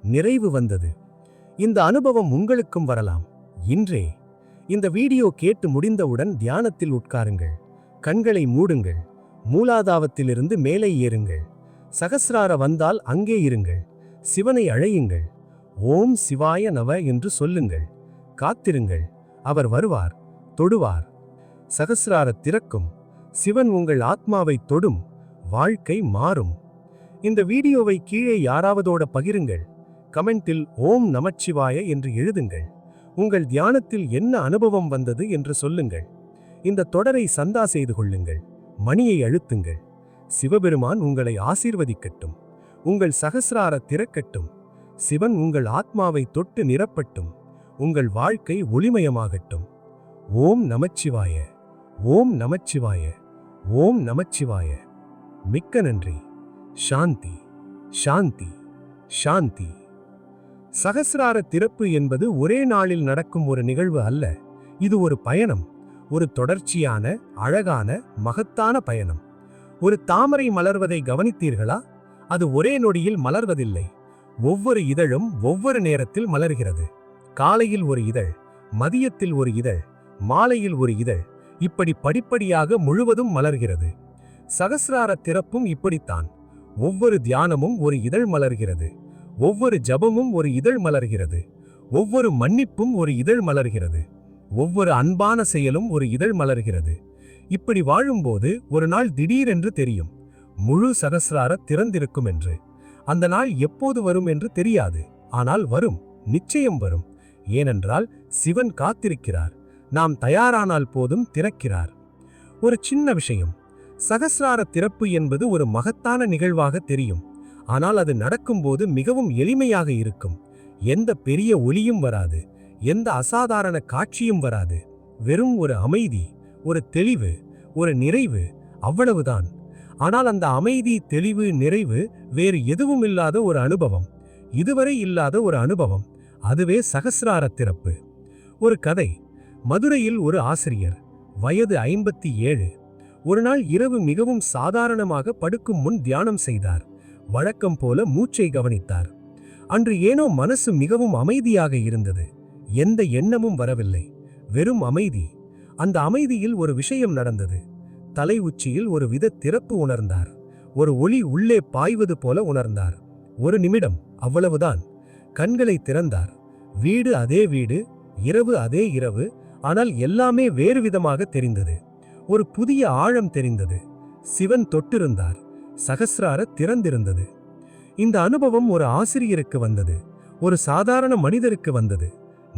Speaker 2: நிறைவு வந்தது. இந்த அனுபவம் உங்களுக்கும் வரலாம். இன்றே இந்த வீடியோ கேட்டு முடிந்தவுடன் தியானத்தில் உட்காருங்கள். கண்களை மூடுங்கள். மூலாதாரத்திலிருந்து மேலே ஏறுங்கள். சகஸ்ரார வந்தால் அங்கே இருங்கள். சிவனை அழையுங்கள். ஓம் சிவாய நவ என்று சொல்லுங்கள். காத்திருங்கள். அவர் வருவார், தொடுவார். சகஸ்ரார திறக்கும். சிவன் உங்கள் ஆத்மாவை தொடும். வாழ்க்கை மாறும். இந்த வீடியோவை கீழே யாராவதோட பகிருங்கள். கமெண்டில் ஓம் நமச்சிவாய என்று எழுதுங்கள். உங்கள் தியானத்தில் என்ன அனுபவம் வந்தது என்று சொல்லுங்கள். இந்த தொடரை சந்தா செய்து கொள்ளுங்கள். மணியை அழுத்துங்கள். சிவபெருமான் உங்களை ஆசீர்வதிக்கட்டும். உங்கள் சகஸ்ரார திறக்கட்டும். சிவன் உங்கள் ஆத்மாவை தொட்டு நிரப்பட்டும். உங்கள் வாழ்க்கை ஒளிமயமாகட்டும். ஓம் நமச்சிவாய. ஓம் நமச்சிவாய. ஓம் நமச்சிவாய. மிக்க நன்றி. சாந்தி, சாந்தி, சாந்தி. சகஸ்ரார திறப்பு என்பது ஒரே நாளில் நடக்கும் ஒரு நிகழ்வு அல்ல. இது ஒரு பயணம். ஒரு தொடர்ச்சியான, அழகான, மகத்தான பயணம். ஒரு தாமரை மலர்வதை கவனித்தீர்களா? அது ஒரே நொடியில் மலர்வதில்லை. ஒவ்வொரு இதழும் ஒவ்வொரு நேரத்தில் மலர்கிறது. காலையில் ஒரு இதழ், மதியத்தில் ஒரு இதழ், மாலையில் ஒரு இதழ். இப்படி படிப்படியாக முழுவதும் மலர்கிறது. சகஸ்ரார திறப்பும் இப்படித்தான். ஒவ்வொரு தியானமும் ஒரு இதழ் மலர்கிறது. ஒவ்வொரு ஜபமும் ஒரு இதழ் மலர்கிறது. ஒவ்வொரு மன்னிப்பும் ஒரு இதழ் மலர்கிறது. ஒவ்வொரு அன்பான செயலும் ஒரு இதழ் மலர்கிறது. இப்படி வாழும்போது ஒரு நாள் திடீரென்று தெரியும், முழு சகஸ்ரார திறந்திருக்கும் என்று. அந்த நாள் எப்போது வரும் என்று தெரியாது. ஆனால் வரும், நிச்சயம் வரும். ஏனென்றால் சிவன் காத்திருக்கிறார். நாம் தயாரானால் போதும் திறக்கிறார். ஒரு சின்ன விஷயம்.
Speaker 3: சகஸ்ரார திறப்பு என்பது ஒரு மகத்தான நிகழ்வாக தெரியும். ஆனால் அது நடக்கும்போது மிகவும் எளிமையாக இருக்கும். எந்த பெரிய ஒளியும் வராது, எந்த அசாதாரண காட்சியும் வராது. வெறும் ஒரு அமைதி, ஒரு தெளிவு, ஒரு நிறைவு, அவ்வளவுதான். ஆனால் அந்த அமைதி, தெளிவு, நிறைவு வேறு எதுவும் இல்லாத ஒரு அனுபவம், இதுவரை இல்லாத ஒரு அனுபவம். அதுவே சகஸ்ரார திறப்பு. ஒரு கதை. மதுரையில் ஒரு ஆசிரியர், வயது 57, ஒரு நாள் இரவு மிகவும் சாதாரணமாக படுக்கும் முன் தியானம் செய்தார். வழக்கம் போல மூச்சை கவனித்தார். அன்று ஏனோ மனசு மிகவும் அமைதியாக இருந்தது. எந்த எண்ணமும் வரவில்லை, வெறும் அமைதி. அந்த அமைதியில் ஒரு விஷயம் நடந்தது. தலை உச்சியில் ஒரு வித திறப்பு உணர்ந்தார். ஒரு ஒளி உள்ளே பாய்வது போல உணர்ந்தார். ஒரு நிமிடம், அவ்வளவுதான். கண்களை திறந்தார். வீடு அதே வீடு, இரவு அதே இரவு, ஆனால் எல்லாமே வேறு விதமாக தெரிந்தது. ஒரு புதிய ஆழம் தெரிந்தது. சிவன் தொட்டிருந்தார். சகஸ்ரார திறந்திருந்தது. இந்த அனுபவம் ஒரு ஆசிரியருக்கு வந்தது, ஒரு சாதாரண மனிதருக்கு வந்தது.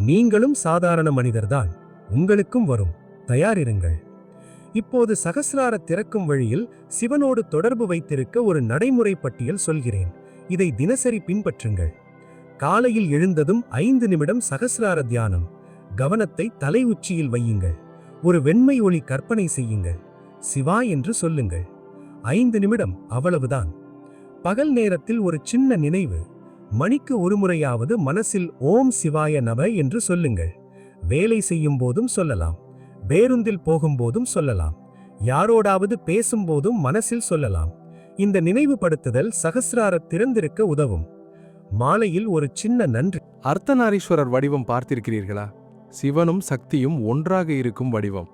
Speaker 3: நீங்களும் சாதாரண மனிதர்தான், உங்களுக்கும் வரும். தயாரிருங்கள். இப்போது சகஸ்ரார திறக்கும் வழியில் சிவனோடு தொடர்பு வைத்திருக்க ஒரு நடைமுறை பட்டியல் சொல்கிறேன். இதை தினசரி பின்பற்றுங்கள். காலையில் எழுந்ததும் 5 நிமிடம் சகஸ்ரார தியானம். கவனத்தை தலை உச்சியில் வையுங்கள். ஒரு வெண்மை ஒளி கற்பனை செய்யுங்கள். சிவா என்று சொல்லுங்கள். 5 நிமிடம், அவ்வளவுதான். பகல் நேரத்தில் ஒரு சின்ன நினைவு. மணிக்கு ஒரு முறையாவது மனசில் ஓம் சிவாய நம என்று சொல்லுங்கள். வேலை செய்யும் போதும் சொல்லலாம், பேருந்தில் போகும்போதும் சொல்லலாம், யாரோடாவது பேசும்போதும் மனசில் சொல்லலாம். இந்த நினைவுபடுத்துதல் சகஸ்ரார திறந்திருக்க உதவும். மாலையில் ஒரு சின்ன நன்றி.
Speaker 1: அர்த்தநாரீஸ்வரர் வடிவம் பார்த்திருக்கிறீர்களா? சிவனும் சக்தியும் ஒன்றாக இருக்கும் வடிவம்.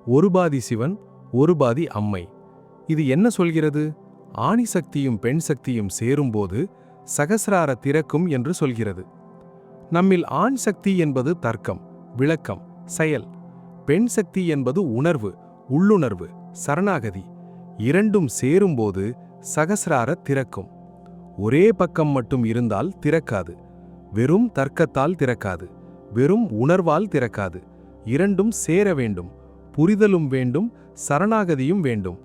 Speaker 1: ஒரு பாதி சிவன், ஒரு பாதி அம்மை. இது என்ன சொல்கிறது? ஆணி சக்தியும் பெண் சக்தியும் சேரும்போது சகஸ்ரார திறக்கும் என்று சொல்கிறது. நம்மில் ஆண் சக்தி என்பது தர்க்கம், விளக்கம், செயல். பெண் சக்தி என்பது உணர்வு, உள்ளுணர்வு, சரணாகதி. இரண்டும் சேரும்போது சகஸ்ரார திறக்கும். ஒரே பக்கம் மட்டும் இருந்தால் திறக்காது. வெறும் தர்க்கத்தால் திறக்காது, வெறும் உணர்வால் திறக்காது. இரண்டும் சேர வேண்டும். புரிதலும் வேண்டும், சரணாகதியும் வேண்டும்.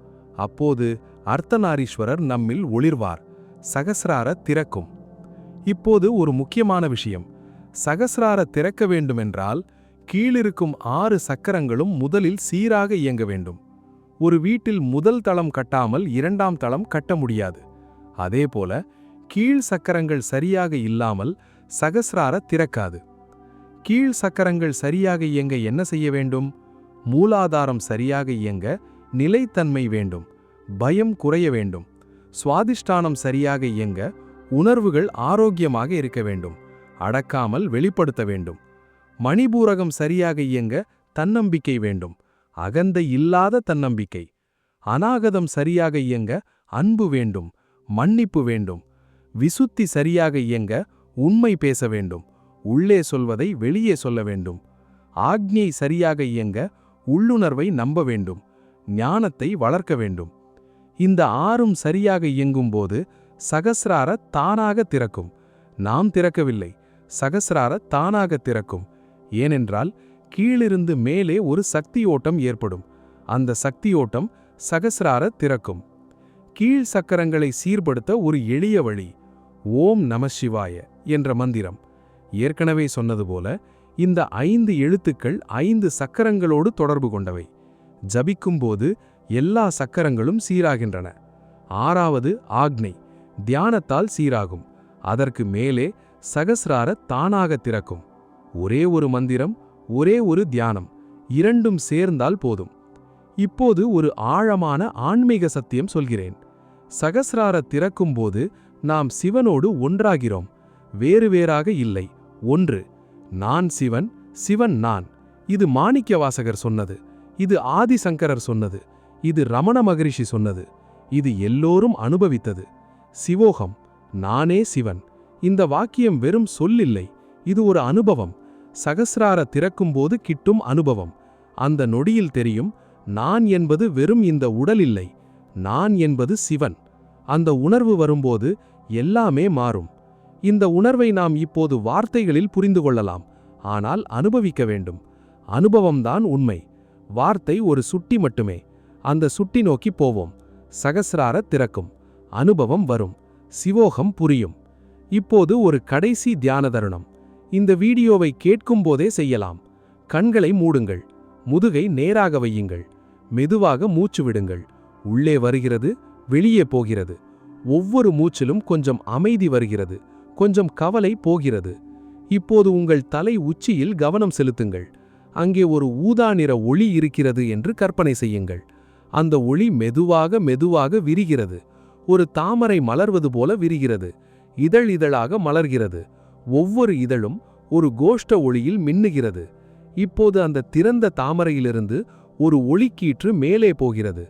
Speaker 1: அப்போது அர்த்தநாரீஸ்வரர் நம்மில் ஒளிர்வார். சகஸ்ரார திறக்கும். இப்போது ஒரு முக்கியமான விஷயம். சகஸ்ரார திறக்க வேண்டுமென்றால் கீழிருக்கும் 6 சக்கரங்களும் முதலில் சீராக இயங்க வேண்டும். ஒரு வீட்டில் முதல் தளம் கட்டாமல் 2ஆம் தளம் கட்ட முடியாது. அதேபோல கீழ் சக்கரங்கள் சரியாக இல்லாமல் சகஸ்ரார திறக்காது. கீழ் சக்கரங்கள் சரியாக இயங்க என்ன செய்ய வேண்டும்? மூலாதாரம் சரியாக இயங்க நிலைத்தன்மை வேண்டும், பயம் குறைய வேண்டும். சுவாதிஷ்டானம் சரியாக இயங்க உணர்வுகள் ஆரோக்கியமாக இருக்க வேண்டும், அடக்காமல் வெளிப்படுத்த வேண்டும். மணிபூரகம் சரியாக இயங்க தன்னம்பிக்கை வேண்டும், அகந்தை இல்லாத தன்னம்பிக்கை. அநாகதம் சரியாக இயங்க அன்பு வேண்டும், மன்னிப்பு வேண்டும். விசுத்தி சரியாக இயங்க உண்மை பேச வேண்டும், உள்ளே சொல்வதை வெளியே சொல்ல வேண்டும். ஆக்ஞை சரியாக இயங்க உள்ளுணர்வை நம்ப வேண்டும், ஞானத்தை வளர்க்க வேண்டும். இந்த 6ம் சரியாக இயங்கும்போது சகஸ்ரார தானாக திறக்கும். நாம் திறக்கவில்லை, சகஸ்ரார தானாக திறக்கும். ஏனென்றால் கீழிருந்து மேலே ஒரு சக்தி ஓட்டம் ஏற்படும். அந்த சக்தி ஓட்டம் சகஸ்ரார திறக்கும். கீழ் சக்கரங்களை சீர்படுத்த ஒரு எளிய வழி, ஓம் நமசிவாய என்ற மந்திரம். ஏற்கனவே சொன்னது போல இந்த 5 எழுத்துக்கள் 5 சக்கரங்களோடு தொடர்பு கொண்டவை. ஜபிக்கும்போது எல்லா சக்கரங்களும் சீராகின்றன. 6வது ஆக்ஞை தியானத்தால் சீராகும். அதற்கு மேலே சகஸ்ரார தானாக திறக்கும். ஒரே ஒரு மந்திரம், ஒரே ஒரு தியானம், இரண்டும் சேர்ந்தால் போதும். இப்போது ஒரு ஆழமான ஆன்மீக சத்தியம் சொல்கிறேன். சகஸ்ரார திறக்கும்போது நாம் சிவனோடு ஒன்றாகிறோம். வேறு வேறாக இல்லை, ஒன்று. நான் சிவன், சிவன் நான். இது மாணிக்யவாசகர் சொன்னது, இது ஆதிசங்கரர் சொன்னது, இது ரமண மகரிஷி சொன்னது, இது எல்லோரும் அனுபவித்தது. சிவோகம், நானே சிவன். இந்த வாக்கியம் வெறும் சொல்லில்லை, இது ஒரு அனுபவம். சகஸ்ரார திறக்கும்போது கிட்டும் அனுபவம். அந்த நொடியில் தெரியும், நான் என்பது வெறும் இந்த உடல் இல்லை, நான் என்பது சிவன். அந்த உணர்வு வரும்போது எல்லாமே மாறும். இந்த உணர்வை நாம் இப்போது வார்த்தைகளில் புரிந்து கொள்ளலாம், ஆனால் அனுபவிக்க வேண்டும். அனுபவம்தான் உண்மை. வார்த்தை ஒரு சுட்டி மட்டுமே. அந்த சுட்டி நோக்கி போவோம். சகஸ்ரார திறக்கும். அனுபவம் வரும். சிவோகம் புரியும். இப்போது ஒரு கடைசி தியான தருணம். இந்த வீடியோவை கேட்கும்போதே செய்யலாம். கண்களை மூடுங்கள். முதுகை நேராக வையுங்கள். மெதுவாக மூச்சு விடுங்கள். உள்ளே வருகிறது, வெளியே போகிறது. ஒவ்வொரு மூச்சிலும் கொஞ்சம் அமைதி வருகிறது, கொஞ்சம் கவலை போகிறது. இப்போது உங்கள் தலை உச்சியில் கவனம் செலுத்துங்கள். அங்கே ஒரு ஊதா நிற ஒளி இருக்கிறது என்று கற்பனை செய்யுங்கள். அந்த ஒளி மெதுவாக மெதுவாக விரிகிறது. ஒரு தாமரை மலர்வது போல விரிகிறது. இதழ் இதழாக மலர்கிறது. ஒவ்வொரு இதழும் ஒரு கோஷ்ட ஒளியில் மின்னுகிறது. இப்போது அந்த திறந்த தாமரையிலிருந்து ஒரு ஒளிக்கீற்று மேலே போகிறது.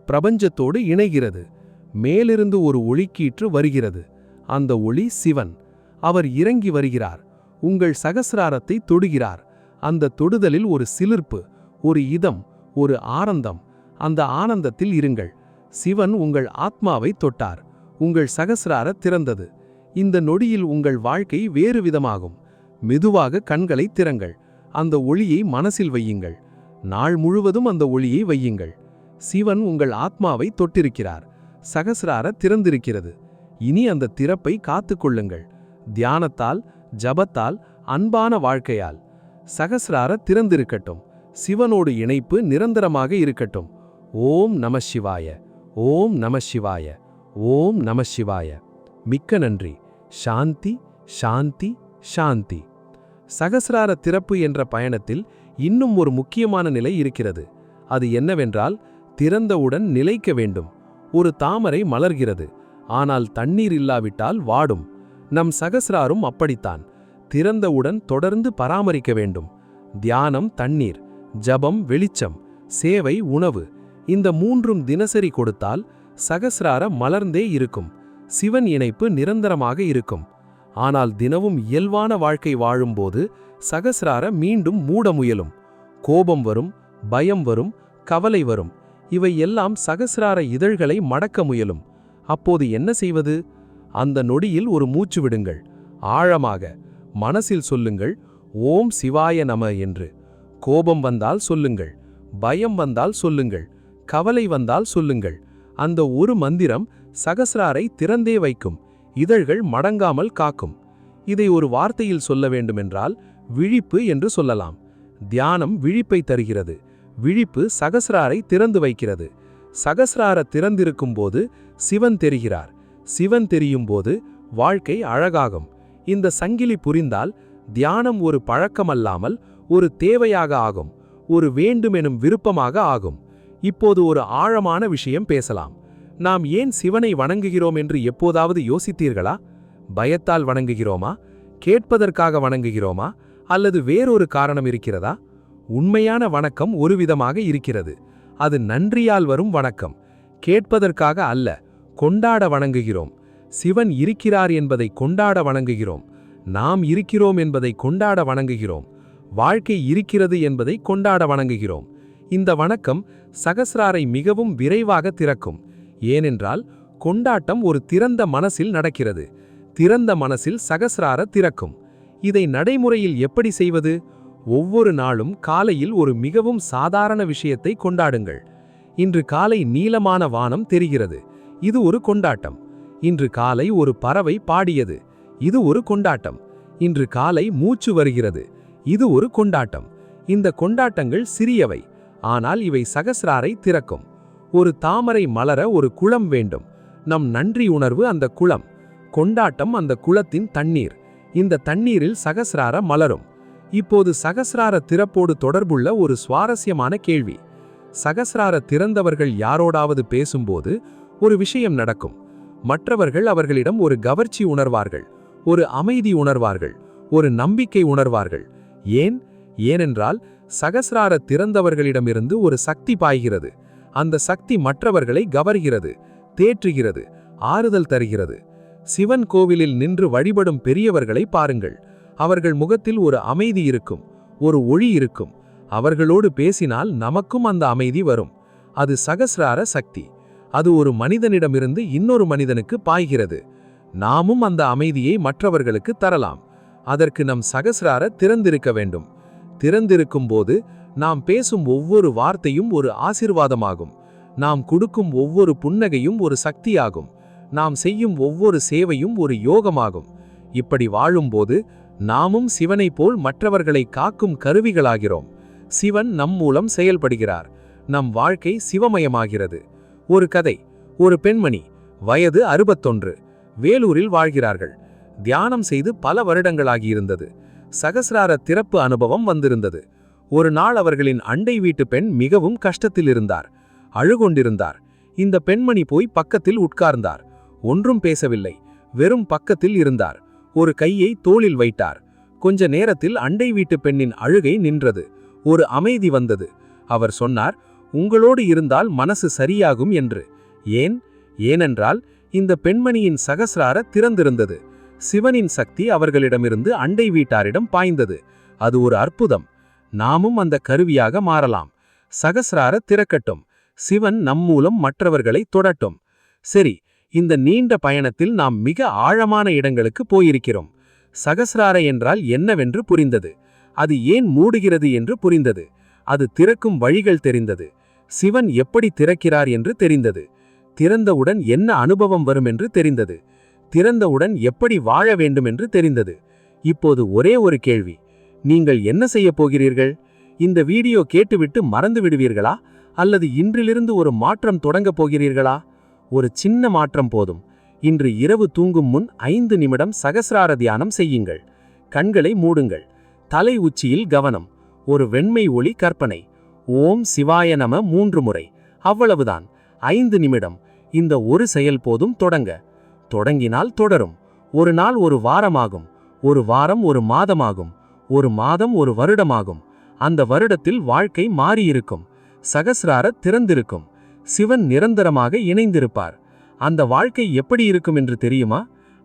Speaker 1: பிரபஞ்சத்தோடு இணைகிறது. மேலிருந்து ஒரு ஒளிக்கீற்று வருகிறது. அந்த ஒளி சிவன். அவர் இறங்கி வருகிறார். உங்கள் சகஸ்ராரத்தை தொடுகிறார். அந்த தொடுதலில் ஒரு சிலிர்ப்பு, ஒரு இதம், ஒரு ஆனந்தம். அந்த ஆனந்தத்தில் இருங்கள். சிவன் உங்கள் ஆத்மாவை தொட்டார். உங்கள் சகஸ்ரார திறந்தது. இந்த நொடியில் உங்கள் வாழ்க்கை வேறு விதமாகும். மெதுவாக கண்களை திறங்கள். அந்த ஒளியை மனசில் வையுங்கள். நாள் முழுவதும் அந்த ஒளியை வையுங்கள். சிவன் உங்கள் ஆத்மாவை தொட்டிருக்கிறார். சகஸ்ரார திறந்திருக்கிறது. இனி அந்த திறப்பை காத்துக்கொள்ளுங்கள். தியானத்தால், ஜபத்தால், அன்பான வாழ்க்கையால். சகஸ்ரார திறந்திருக்கட்டும். சிவனோடு இணைப்பு நிரந்தரமாக இருக்கட்டும். ஓம் நம சிவாய. ஓம் நம சிவாய. ஓம் நம சிவாய. மிக்க நன்றி. சாந்தி, சாந்தி, சாந்தி. சகஸ்ரார திறப்பு என்ற பயணத்தில் இன்னும் ஒரு முக்கியமான நிலை இருக்கிறது. அது என்னவென்றால், திறந்தவுடன் நிலைக்க வேண்டும். ஒரு தாமரை மலர்கிறது, ஆனால் தண்ணீர் இல்லாவிட்டால் வாடும். நம் சகஸ்ராரும் அப்படித்தான். திறந்தவுடன் தொடர்ந்து பராமரிக்க வேண்டும். தியானம் தண்ணீர், ஜபம் வெளிச்சம், சேவை உணவு, இந்த மூன்றும் தினசரி கொடுத்தால் சகஸ்ரார மலர்ந்தே இருக்கும். சிவன் இணைப்பு நிரந்தரமாக இருக்கும். ஆனால் தினமும் இயல்பான வாழ்க்கை வாழும்போது சகஸ்ரார மீண்டும் மூட முயலும். கோபம் வரும், பயம் வரும், கவலை வரும். இவை எல்லாம் சகஸ்ரார இதழ்களை மடக்க முயலும். அப்போது என்ன செய்வது? அந்த நொடியில் ஒரு மூச்சு விடுங்கள். ஆழமாக மனசில் சொல்லுங்கள், ஓம் சிவாய நம என்று. கோபம் வந்தால் சொல்லுங்கள், பயம் வந்தால் சொல்லுங்கள், கவலை வந்தால் சொல்லுங்கள். அந்த ஒரு மந்திரம் சகஸ்ராரை திறந்தே வைக்கும். இதழ்கள் மடங்காமல் காக்கும். இதை ஒரு வார்த்தையில் சொல்ல வேண்டுமென்றால் விழிப்பு என்று சொல்லலாம். தியானம் விழிப்பை தருகிறது. விழிப்பு சகஸ்ராரை திறந்து வைக்கிறது. சகஸ்ரார திறந்திருக்கும் போது சிவன் தெரிகிறார். சிவன் தெரியும் போது வாழ்க்கை அழகாகும். இந்த சங்கிலி புரிந்தால் தியானம் ஒரு பழக்கமல்லாமல் ஒரு தேவையாக ஆகும். ஒரு வேண்டுமெனும் விருப்பமாக ஆகும். இப்போது ஒரு ஆழமான விஷயம் பேசலாம். நாம் ஏன் சிவனை வணங்குகிறோம் என்று எப்போதாவது யோசித்தீர்களா? பயத்தால் வணங்குகிறோமா? கேட்பதற்காக வணங்குகிறோமா? அல்லது வேறொரு காரணம் இருக்கிறதா? உண்மையான வணக்கம் ஒரு விதமாக இருக்கிறது. அது நன்றியால் வரும் வணக்கம். கேட்பதற்காக அல்ல, கொண்டாட வணங்குகிறோம். சிவன் இருக்கிறார் என்பதை கொண்டாட வணங்குகிறோம். நாம் இருக்கிறோம் என்பதை கொண்டாட வணங்குகிறோம். வாழ்க்கை இருக்கிறது என்பதை கொண்டாட வணங்குகிறோம். இந்த வணக்கம் சகஸ்ராரை மிகவும் விரைவாக திறக்கும். ஏனென்றால் கொண்டாட்டம் ஒரு திறந்த மனசில் நடக்கிறது. திறந்த மனசில் சகஸ்ரார திறக்கும். இதை நடைமுறையில் எப்படி செய்வது? ஒவ்வொரு நாளும் காலையில் ஒரு மிகவும் சாதாரண விஷயத்தை கொண்டாடுங்கள். இன்று காலை நீலமான வானம் தெரிகிறது. இது ஒரு கொண்டாட்டம். இன்று காலை ஒரு பறவை பாடியது. இது ஒரு கொண்டாட்டம். இன்று காலை மூச்சு வருகிறது. இது ஒரு கொண்டாட்டம். இந்த கொண்டாட்டங்கள் சிறியவை, ஆனால் இவை சகஸ்ராரை திறக்கும். ஒரு தாமரை மலர ஒரு குளம் வேண்டும். நம் நன்றி உணர்வு அந்த குளம். கொண்டாட்டம் அந்த குளத்தின் தண்ணீர். இந்த தண்ணீரில் சகஸ்ரார மலரும். இப்போது சகஸ்ரார திறப்போடு தொடர்புள்ள ஒரு சுவாரஸ்யமான கேள்வி. சகஸ்ரார திறந்தவர்கள் யாரோடாவது பேசும்போது ஒரு விஷயம் நடக்கும். மற்றவர்கள் அவர்களிடம் ஒரு கவர்ச்சி உணர்வார்கள், ஒரு அமைதி உணர்வார்கள், ஒரு நம்பிக்கை உணர்வார்கள். ஏனென்றால் சகஸ்ரார திறந்தவர்களிடமிருந்து ஒரு சக்தி பாய்கிறது. அந்த சக்தி மற்றவர்களை கவர்கிறது, தேற்றுகிறது, ஆறுதல் தருகிறது. சிவன் கோவிலில் நின்று வழிபடும் பெரியவர்களை பாருங்கள். அவர்கள் முகத்தில் ஒரு அமைதி இருக்கும், ஒரு ஒளி இருக்கும். அவர்களோடு பேசினால் நமக்கும் அந்த அமைதி வரும். அது சகஸ்ரார சக்தி. அது ஒரு மனிதனிடமிருந்து இன்னொரு மனிதனுக்கு பாய்கிறது. நாமும் அந்த அமைதியை மற்றவர்களுக்கு தரலாம். அதற்கு நம் சகஸ்ரார திறந்திருக்க வேண்டும். திறந்திருக்கும் போது நாம் பேசும் ஒவ்வொரு வார்த்தையும் ஒரு ஆசீர்வாதமாகும்.
Speaker 2: நாம் கொடுக்கும் ஒவ்வொரு புன்னகையும் ஒரு சக்தியாகும். நாம் செய்யும் ஒவ்வொரு சேவையும் ஒரு யோகமாகும். இப்படி வாழும்போது நாமும் சிவனைப் போல் மற்றவர்களை காக்கும் கருவிகளாகிறோம். சிவன் நம் மூலம் செயல்படுகிறார். நம் வாழ்க்கை சிவமயமாகிறது. ஒரு கதை. ஒரு பெண்மணி, வயது 61, வேலூரில் வாழ்கிறார்கள். தியானம் செய்து பல வருடங்களாகியிருந்தது. சகஸ்ரார திறப்பு அனுபவம் வந்திருந்தது. ஒரு நாள் அவர்களின் அண்டை வீட்டு பெண் மிகவும் கஷ்டத்தில் இருந்தார். அழுகொண்டிருந்தார். இந்த பெண்மணி போய் பக்கத்தில் உட்கார்ந்தார். ஒன்றும் பேசவில்லை, வெறும் பக்கத்தில் இருந்தார். ஒரு கையை தோளில் வைத்தார். கொஞ்ச நேரத்தில் அண்டை வீட்டு பெண்ணின் அழுகை நின்றது. ஒரு அமைதி வந்தது. அவர் சொன்னார், உங்களோடு இருந்தால் மனசு சரியாகும் என்று. ஏனென்றால் இந்த பெண்மணியின் சகஸ்ரார திறந்திருந்தது. சிவனின் சக்தி அவர்களிடமிருந்து அண்டை வீட்டாரிடம் பாய்ந்தது. அது ஒரு அற்புதம். நாமும் அந்த கருவியாக மாறலாம். சகஸ்ரார திறக்கட்டும். சிவன் நம் மூலம் மற்றவர்களை தொடட்டும். சரி, இந்த நீண்ட பயணத்தில் நாம் மிக ஆழமான இடங்களுக்கு போயிருக்கிறோம். சகஸ்ரார என்றால் என்னவென்று புரிந்தது. அது ஏன் மூடுகிறது என்று புரிந்தது. அது திறக்கும் வழிகள் தெரிந்தது. சிவன் எப்படி திறக்கிறார் என்று தெரிந்தது. திறந்தவுடன் என்ன அனுபவம் வரும் என்று தெரிந்தது. திறந்தவுடன் எப்படி வாழ வேண்டும் என்று தெரிந்தது. இப்போது ஒரே ஒரு கேள்வி. நீங்கள் என்ன செய்ய போகிறீர்கள்? இந்த வீடியோ கேட்டுவிட்டு மறந்து விடுவீர்களா, அல்லது இன்றிலிருந்து ஒரு மாற்றம் தொடங்கப் போகிறீர்களா? ஒரு சின்ன மாற்றம் போதும். இன்று இரவு தூங்கும் முன் 5 நிமிடம் சகஸ்ரார தியானம் செய்யுங்கள். கண்களை மூடுங்கள். தலை உச்சியில் கவனம். ஒரு வெண்மை ஒளி கற்பனை. ஓம் சிவாய நம 3 முறை. அவ்வளவுதான். 5 நிமிடம். இந்த ஒரு செயல் போதும் தொடங்கினால் தொடரும். ஒரு நாள் ஒரு வாரமாகும். ஒரு வாரம் ஒரு மாதமாகும். ஒரு மாதம் ஒரு வருடமாகும். அந்த வருடத்தில் வாழ்க்கை மாறியிருக்கும். சகஸ்ரார திறந்திருக்கும். சிவன் நிரந்தரமாக இணைந்திருப்பார். அந்த வாழ்க்கை எப்படி இருக்கும் என்று தெரியுமா?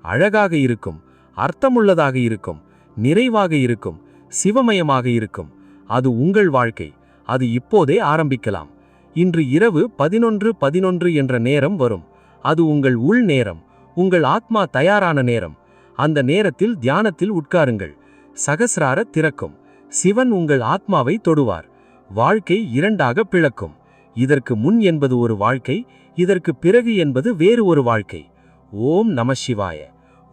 Speaker 2: அழகாக இருக்கும், அர்த்தமுள்ளதாக இருக்கும், நிறைவாக இருக்கும், சிவமயமாக இருக்கும். அது உங்கள் வாழ்க்கை. அது இப்போதே ஆரம்பிக்கலாம். இன்று இரவு 11:11 என்ற நேரம் வரும். அது உங்கள் உள் நேரம், உங்கள் ஆத்மா தயாரான நேரம். அந்த நேரத்தில் தியானத்தில் உட்காருங்கள். சகஸ்ரார திறக்கும். சிவன் உங்கள் ஆத்மாவை தொடுவார். வாழ்க்கை 2ஆக பிளக்கும். இதற்கு முன் என்பது ஒரு வாழ்க்கை, இதற்கு பிறகு என்பது வேறு ஒரு வாழ்க்கை. ஓம் நம சிவாய.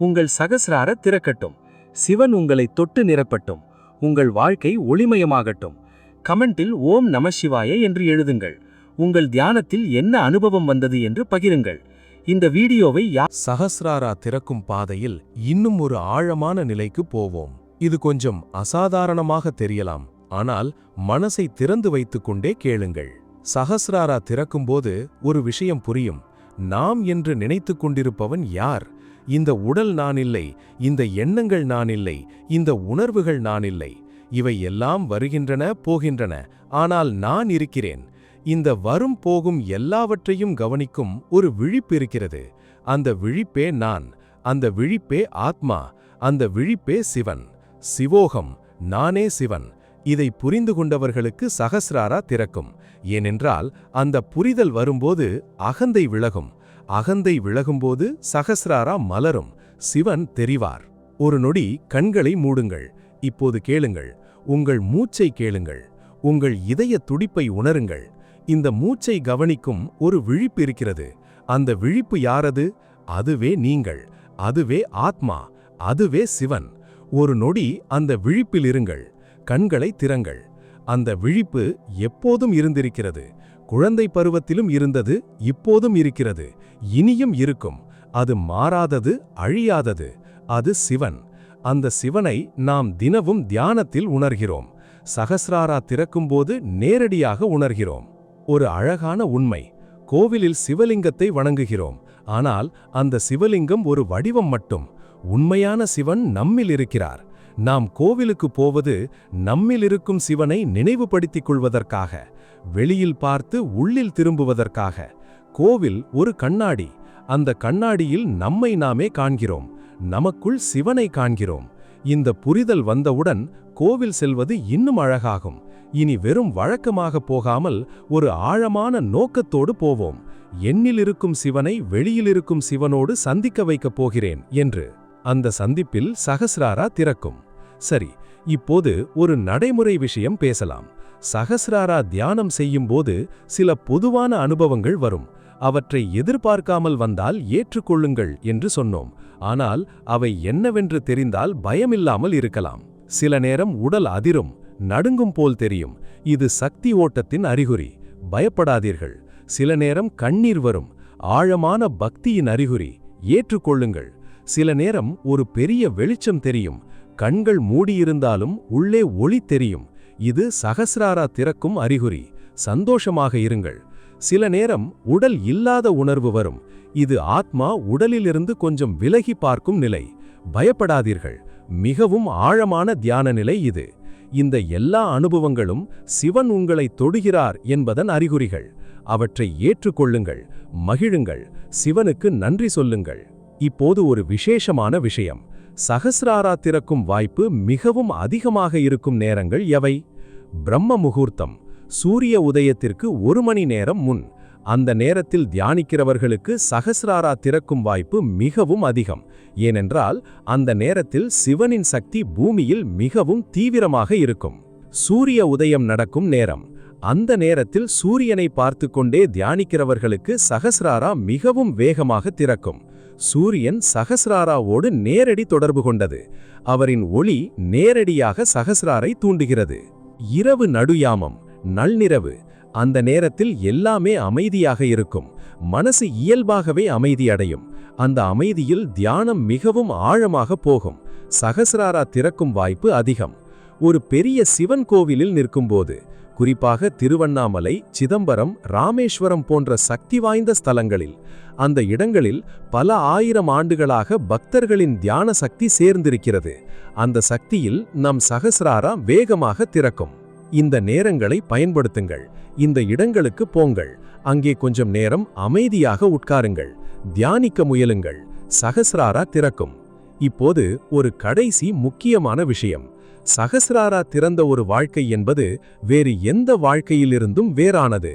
Speaker 2: உங்கள் சகஸ்ரார திறக்கட்டும். சிவன் உங்களை தொட்டு நிரப்பட்டும். உங்கள் வாழ்க்கை ஒளிமயமாகட்டும். கமெண்டில் ஓம் நம சிவாய என்று எழுதுங்கள். உங்கள் தியானத்தில் என்ன அனுபவம் வந்தது என்று பகிருங்கள். இந்த வீடியோவை
Speaker 1: சகஸ்ராரா திறக்கும் பாதையில் இன்னும் ஒரு ஆழமான நிலைக்கு போவோம். இது கொஞ்சம் அசாதாரணமாக தெரியலாம், ஆனால் மனசை திறந்து வைத்துக் கொண்டே கேளுங்கள். சகஸ்ராரா திறக்கும்போது ஒரு விஷயம் புரியும். நாம் என்று நினைத்துக் கொண்டிருப்பவன் யார்? இந்த உடல் நான் இல்லை, இந்த எண்ணங்கள் நான் இல்லை, இந்த உணர்வுகள் நான் இல்லை. இவை எல்லாம் வருகின்றன, போகின்றன. ஆனால் நான் இருக்கிறேன். இந்த வரும் போகும் எல்லாவற்றையும் கவனிக்கும் ஒரு விழிப்பு இருக்கிறது. அந்த விழிப்பே நான். அந்த விழிப்பே ஆத்மா. அந்த விழிப்பே சிவன். சிவோகம். நானே சிவன். இதை புரிந்து கொண்டவர்களுக்கு சகஸ்ராரா திறக்கும். ஏனென்றால் அந்த புரிதல் வரும்போது அகந்தை விலகும். அகந்தை விலகும்போது சகஸ்ராரா மலரும். சிவன் தெரிவார். ஒரு நொடி கண்களை மூடுங்கள். இப்போது கேளுங்கள். உங்கள் மூச்சை கேளுங்கள். உங்கள் இதய துடிப்பை உணருங்கள். இந்த மூச்சை கவனிக்கும் ஒரு விழிப்பு இருக்கிறது. அந்த விழிப்பு யாரது? அதுவே நீங்கள். அதுவே ஆத்மா. அதுவே சிவன். ஒரு நொடி அந்த விழிப்பில் இருங்கள். கண்களை திறங்கள். அந்த விழிப்பு எப்போதும் இருந்திருக்கிறது. குழந்தை பருவத்திலும் இருந்தது, இப்போதும் இருக்கிறது, இனியும் இருக்கும். அது மாறாதது, அழியாதது. அது சிவன். அந்த சிவனை நாம் தினமும் தியானத்தில் உணர்கிறோம். சகஸ்ராரா திறக்கும்போது நேரடியாக உணர்கிறோம். ஒரு அழகான உண்மை. கோவிலில் சிவலிங்கத்தை வணங்குகிறோம். ஆனால் அந்த சிவலிங்கம் ஒரு வடிவம் மட்டும். உண்மையான சிவன் நம்மில் இருக்கிறார். நாம் கோவிலுக்கு போவது நம்மில் இருக்கும் சிவனை நினைவுபடுத்திக் கொள்வதற்காக, வெளியில் பார்த்து உள்ளில் திரும்புவதற்காக. கோவில் ஒரு கண்ணாடி. அந்த கண்ணாடியில் நம்மை நாமே காண்கிறோம். நமக்குள் சிவனை காண்கிறோம். இந்த புரிதல் வந்தவுடன் கோவில் செல்வது இன்னும் அழகாகும். இனி வெறும் வழக்கமாக போகாமல் ஒரு ஆழமான நோக்கத்தோடு போவோம். என்னில் இருக்கும் சிவனை வெளியில் இருக்கும் சிவனோடு சந்திக்க வைக்கப் போகிறேன் என்று. அந்த சந்திப்பில் சகஸ்ராரா திறக்கும். சரி, இப்போது ஒரு நடைமுறை விஷயம் பேசலாம்.
Speaker 2: சகஸ்ராரா தியானம் செய்யும்போது சில பொதுவான அனுபவங்கள் வரும். அவற்றை எதிர்பார்க்காமல் வந்தால் ஏற்றுக்கொள்ளுங்கள் என்று சொன்னோம். ஆனால் அவை என்னவென்று தெரிந்தால் பயமில்லாமல் இருக்கலாம். சில நேரம் உடல் அதிரும், நடுங்கும் போல் தெரியும். இது சக்தி ஓட்டத்தின் அறிகுறி. பயப்படாதீர்கள். சில நேரம் கண்ணீர் வரும், ஆழமான பக்தியின் அறிகுறி. ஏற்றுக்கொள்ளுங்கள். சில நேரம் ஒரு பெரிய வெளிச்சம் தெரியும். கண்கள் மூடியிருந்தாலும் உள்ளே ஒளி தெரியும். இது சகஸ்ராரா திறக்கும் அறிகுறி. சந்தோஷமாக இருங்கள். சில நேரம் உடல் இல்லாத உணர்வு வரும். இது ஆத்மா உடலிலிருந்து கொஞ்சம் விலகி பார்க்கும் நிலை. பயப்படாதீர்கள். மிகவும் ஆழமான தியான நிலை இது. இந்த எல்லா அனுபவங்களும் சிவன் உங்களை தொடுகிறார் என்பதன் அறிகுறிகள். அவற்றை ஏற்றுக்கொள்ளுங்கள், மகிழுங்கள், சிவனுக்கு நன்றி சொல்லுங்கள். இப்போது ஒரு விசேஷமான விஷயம். சகஸ்ராரா திறக்கும் வாய்ப்பு மிகவும் அதிகமாக இருக்கும் நேரங்கள் எவை? பிரம்ம முகூர்த்தம், சூரிய உதயத்திற்கு 1 மணி நேரம் முன். அந்த நேரத்தில் தியானிக்கிறவர்களுக்கு சகஸ்ராரா திறக்கும் வாய்ப்பு மிகவும் அதிகம். ஏனென்றால் அந்த நேரத்தில் சிவனின் சக்தி பூமியில் மிகவும் தீவிரமாக இருக்கும். சூரிய உதயம் நடக்கும் நேரம். அந்த நேரத்தில் சூரியனை பார்த்து கொண்டே தியானிக்கிறவர்களுக்கு சகஸ்ராரா மிகவும் வேகமாக திறக்கும். சூரியன் சகஸ்ராராவோடு நேரடி தொடர்பு கொண்டது. அவரின் ஒளி நேரடியாக சகஸ்ராரை தூண்டுகிறது. இரவு நடுயாமம், நள்ளிரவு. அந்த நேரத்தில் எல்லாமே அமைதியாக இருக்கும். மனசு இயல்பாகவே அமைதியடையும். அந்த அமைதியில் தியானம் மிகவும் ஆழமாக போகும். சகஸ்ராரா திறக்கும் வாய்ப்பு அதிகம். ஒரு பெரிய சிவன் கோவிலில் நிற்கும்போது, குறிப்பாக திருவண்ணாமலை, சிதம்பரம், ராமேஸ்வரம் போன்ற சக்தி வாய்ந்த ஸ்தலங்களில், அந்த இடங்களில் பல ஆயிரம் ஆண்டுகளாக பக்தர்களின் தியான சக்தி சேர்ந்திருக்கிறது. அந்த சக்தியில் நம் சகஸ்ராரா வேகமாக திறக்கும். இந்த நேரங்களை பயன்படுத்துங்கள். இந்த இடங்களுக்கு போங்கள். அங்கே கொஞ்சம் நேரம் அமைதியாக உட்காருங்கள். தியானிக்க முயலுங்கள். சகஸ்ராரா திறக்கும். இப்போது ஒரு கடைசி முக்கியமான விஷயம். சகஸ்ராரா திறந்த ஒரு வாழ்க்கை என்பது வேறு எந்த வாழ்க்கையிலிருந்தும் வேறானது.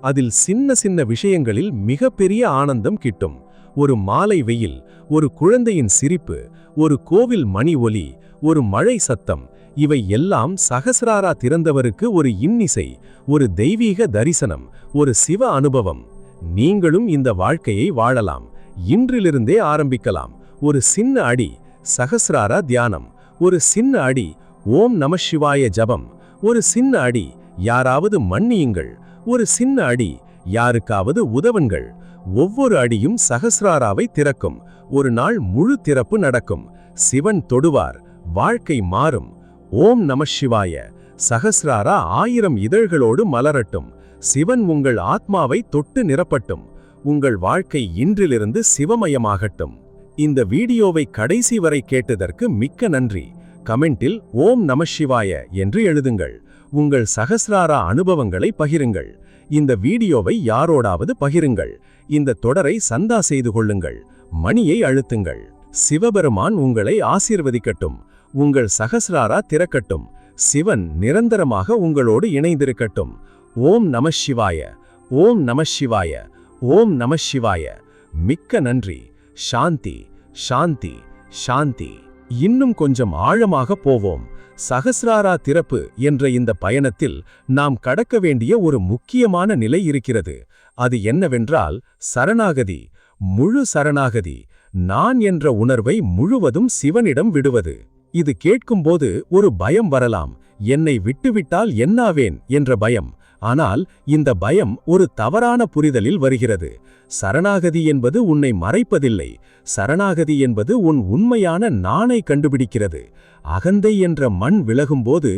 Speaker 2: அதில் சின்ன சின்ன விஷயங்களில் மிகப்பெரிய ஆனந்தம் கிட்டும். ஒரு மாலை வெயில், ஒரு குழந்தையின் சிரிப்பு, ஒரு கோவில் மணி ஒலி, ஒரு மழை சத்தம், இவை எல்லாம் சகஸ்ராரா திறந்தவருக்கு ஒரு இன்னிசை, ஒரு தெய்வீக தரிசனம், ஒரு சிவ அனுபவம். நீங்களும் இந்த வாழ்க்கையை வாழலாம். இன்றிலிருந்தே ஆரம்பிக்கலாம். ஒரு சின்ன அடி, சகஸ்ராரா தியானம். ஒரு சின்ன அடி, ஓம் நமசிவாய ஜபம். ஒரு சின்ன அடி, யாராவது மன்னியுங்கள். ஒரு சின்ன அடி, யாருக்காவது உதவுங்கள். ஒவ்வொரு அடியும் சகஸ்ராராவை திறக்கும். ஒரு நாள் முழு திறப்பு நடக்கும். சிவன் தொடுவார். வாழ்க்கை மாறும். ஓம் நமசிவாய. சகஸ்ராரா 1000 இதழ்களோடு மலரட்டும். சிவன் உங்கள் ஆத்மாவை தொட்டு நிரப்பட்டும். உங்கள் வாழ்க்கை இன்றிலிருந்து சிவமயமாகட்டும். இந்த வீடியோவை கடைசி வரை கேட்டதற்கு மிக்க நன்றி. கமெண்டில் ஓம் நமசிவாய என்று எழுதுங்கள். உங்கள் சகஸ்ராரா அனுபவங்களை பகிருங்கள். இந்த வீடியோவை யாரோடாவது பகிருங்கள். இந்த தொடரை சந்தா செய்து கொள்ளுங்கள். மணியை அழுத்துங்கள். சிவபெருமான் உங்களை ஆசீர்வதிக்கட்டும். உங்கள் சகஸ்ராரா திறக்கட்டும். சிவன் நிரந்தரமாக உங்களோடு இணைந்திருக்கட்டும். ஓம் நமசிவாய. ஓம் நமசிவாய. ஓம் நமசிவாய. மிக்க நன்றி. சாந்தி, சாந்தி, சாந்தி. இன்னும் கொஞ்சம் ஆழமாக போவோம். சகஸ்ராரா திறப்பு என்ற இந்த பயணத்தில் நாம் கடக்க வேண்டிய ஒரு முக்கியமான நிலை இருக்கிறது. அது என்னவென்றால் சரணாகதி. முழு சரணாகதி. நான் என்ற உணர்வை முழுவதும் சிவனிடம் விடுவது. இது கேட்கும்போது ஒரு பயம் வரலாம். என்னை விட்டுவிட்டால் என்னாவேன் என்ற பயம். ஆனால் இந்த பயம் ஒரு தவறான புரிதலில் வருகிறது. சரணாகதி என்பது உன்னை மறைப்பதில்லை. சரணாகதி என்பது உன் உண்மையான நானை கண்டுபிடிக்கிறது. அகந்தை என்ற மண் விலகும்போது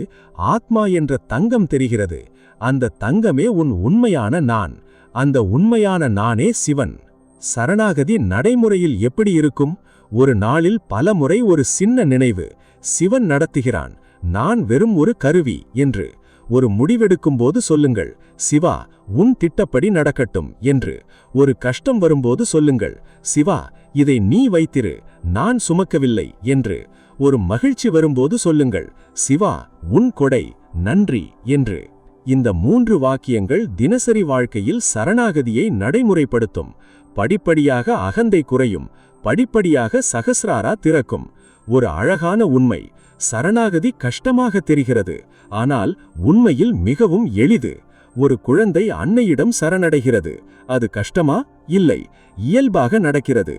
Speaker 2: ஆத்மா என்ற தங்கம் தெரிகிறது. அந்த தங்கமே உன் உண்மையான நான். அந்த உண்மையான நானே சிவன். சரணாகதி நடைமுறையில் எப்படி இருக்கும்? ஒரு நாளில் பல முறை ஒரு சின்ன நினைவு. சிவன் நடத்துகிறான், நான் வெறும் ஒரு கருவி என்று. ஒரு முடிவெடுக்கும்போது சொல்லுங்கள், சிவா உன் திட்டப்படி நடக்கட்டும் என்று. ஒரு கஷ்டம் வரும்போது சொல்லுங்கள், சிவா இதை நீ வைத்திரு, நான் சுமக்கவில்லை என்று. ஒரு மகிழ்ச்சி வரும்போது சொல்லுங்கள், சிவா உன் கொடை, நன்றி என்று. இந்த 3 வாக்கியங்கள் தினசரி வாழ்க்கையில் சரணாகதியை நடைமுறைப்படுத்தும். படிப்படியாக அகந்தை குறையும். படிப்படியாக சகஸ்ராரா திறக்கும். ஒரு அழகான உண்மை.
Speaker 4: சரணாகதி கஷ்டமாக தெரிகிறது, ஆனால் உண்மையில் மிகவும் எளிது. ஒரு குழந்தை அன்னையிடம் சரணடைகிறது. அது கஷ்டமா? இல்லை, இயல்பாக நடக்கிறது.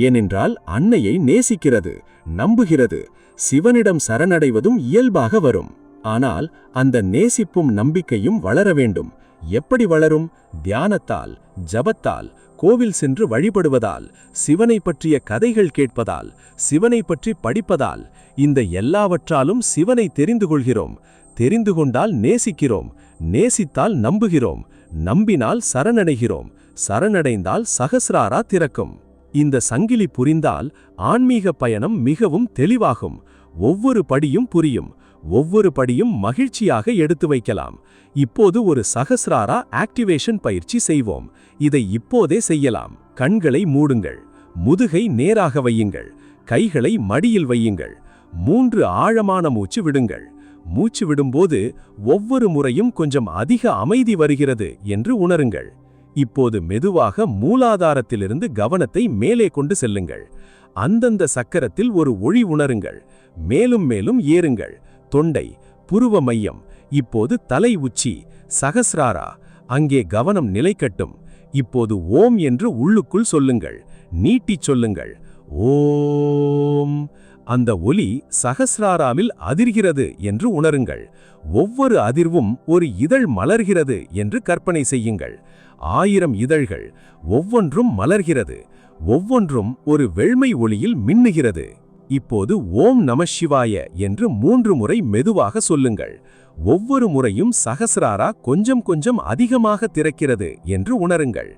Speaker 4: ஏனென்றால் அன்னையை நேசிக்கிறது, நம்புகிறது. சிவனிடம் சரணடைவதும் இயல்பாக வரும். ஆனால் அந்த நேசிப்பும் நம்பிக்கையும் வளர வேண்டும். எப்படி வளரும்? தியானத்தால், ஜபத்தால், கோவில் சென்று வழிபடுவதால், சிவனை பற்றிய கதைகள் கேட்பதால், சிவனை பற்றி படிப்பதால். இந்த எல்லாவற்றாலும் சிவனை தெரிந்து கொள்கிறோம். தெரிந்து கொண்டால் நேசிக்கிறோம். நேசித்தால் நம்புகிறோம். நம்பினால் சரணடைகிறோம். சரணடைந்தால் சகஸ்ராரா திறக்கும். இந்த சங்கிலி புரிந்தால் ஆன்மீக பயணம் மிகவும் தெளிவாகும். ஒவ்வொரு படியும் புரியும். ஒவ்வொரு படியும் மகிழ்ச்சியாக எடுத்து வைக்கலாம். இப்போது ஒரு சகஸ்ராரா ஆக்டிவேஷன் பயிற்சி செய்வோம். இதை இப்போதே செய்யலாம். கண்களை மூடுங்கள். முதுகை நேராக வையுங்கள். கைகளை மடியில் வையுங்கள். 3 ஆழமான மூச்சு விடுங்கள். மூச்சு விடும்போது ஒவ்வொரு முறையும் கொஞ்சம் அதிக அமைதி வருகிறது என்று உணருங்கள். இப்போது மெதுவாக மூலாதாரத்திலிருந்து கவனத்தை மேலே கொண்டு செல்லுங்கள். அந்தந்த சக்கரத்தில் ஒரு ஒளி உணருங்கள். மேலும் மேலும் ஏறுங்கள். தொண்டை, புருவ மையம், இப்போது தலை உச்சி, சகஸ்ராரா. அங்கே கவனம் நிலைக்கட்டும். இப்போது ஓம் என்று உள்ளுக்குள் சொல்லுங்கள். நீட்டிச் சொல்லுங்கள். ஓம். அந்த ஒலி சகஸ்ராராவில் அதிர்கிறது என்று உணருங்கள். ஒவ்வொரு அதிர்வும் ஒரு இதழ் மலர்கிறது என்று கற்பனை செய்யுங்கள். 1000 இதழ்கள், ஒவ்வொன்றும் மலர்கிறது. ஒவ்வொன்றும் ஒரு வெண்மை ஒளியில் மின்னுகிறது. இப்போது ஓம் நமசிவாய என்று 3 முறை மெதுவாக சொல்லுங்கள். ஒவ்வொரு முறையும் சகஸ்ராரா கொஞ்சம் கொஞ்சம் அதிகமாக திறக்கிறது என்று உணருங்கள்.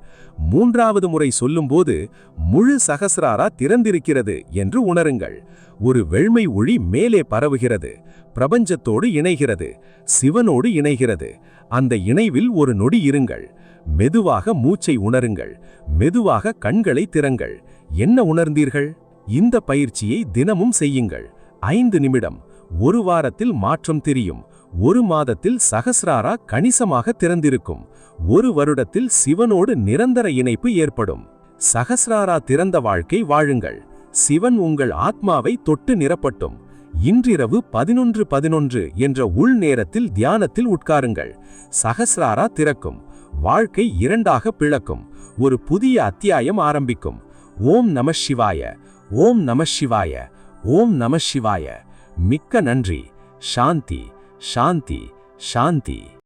Speaker 4: 3வது முறை சொல்லும்போது முழு சகஸ்ராரா திறந்திருக்கிறது என்று உணருங்கள். ஒரு வெண்மை ஒளி மேலே பரவுகிறது. பிரபஞ்சத்தோடு இணைகிறது. சிவனோடு இணைகிறது. அந்த இணைவில் ஒரு நொடி இருங்கள். மெதுவாக மூச்சை உணருங்கள். மெதுவாக கண்களை திறங்கள். என்ன உணர்ந்தீர்கள்? இந்த பயிற்சியை தினமும் செய்யுங்கள். 5 நிமிடம். 1 வாரத்தில் மாற்றம் தெரியும். 1 மாதத்தில் சகஸ்ராரா கணிசமாக திறந்திருக்கும். 1 வருடத்தில் சிவனோடு நிரந்தர இணைப்பு ஏற்படும். சகஸ்ராரா திறந்த வாழ்க்கை வாழுங்கள். சிவன் உங்கள் ஆத்மாவை தொட்டு நிரப்பட்டும். இன்றிரவு 11:11 என்ற உள் நேரத்தில் தியானத்தில் உட்காருங்கள். சகஸ்ராரா திறக்கும். வாழ்க்கை 2ஆக பிளக்கும். ஒரு புதிய அத்தியாயம் ஆரம்பிக்கும். ஓம் நமசிவாய. ஓம் நமசிவாய. ஓம் நமசிவாய. மிக்க நன்றி. சாந்தி, சாந்தி, சாந்தி.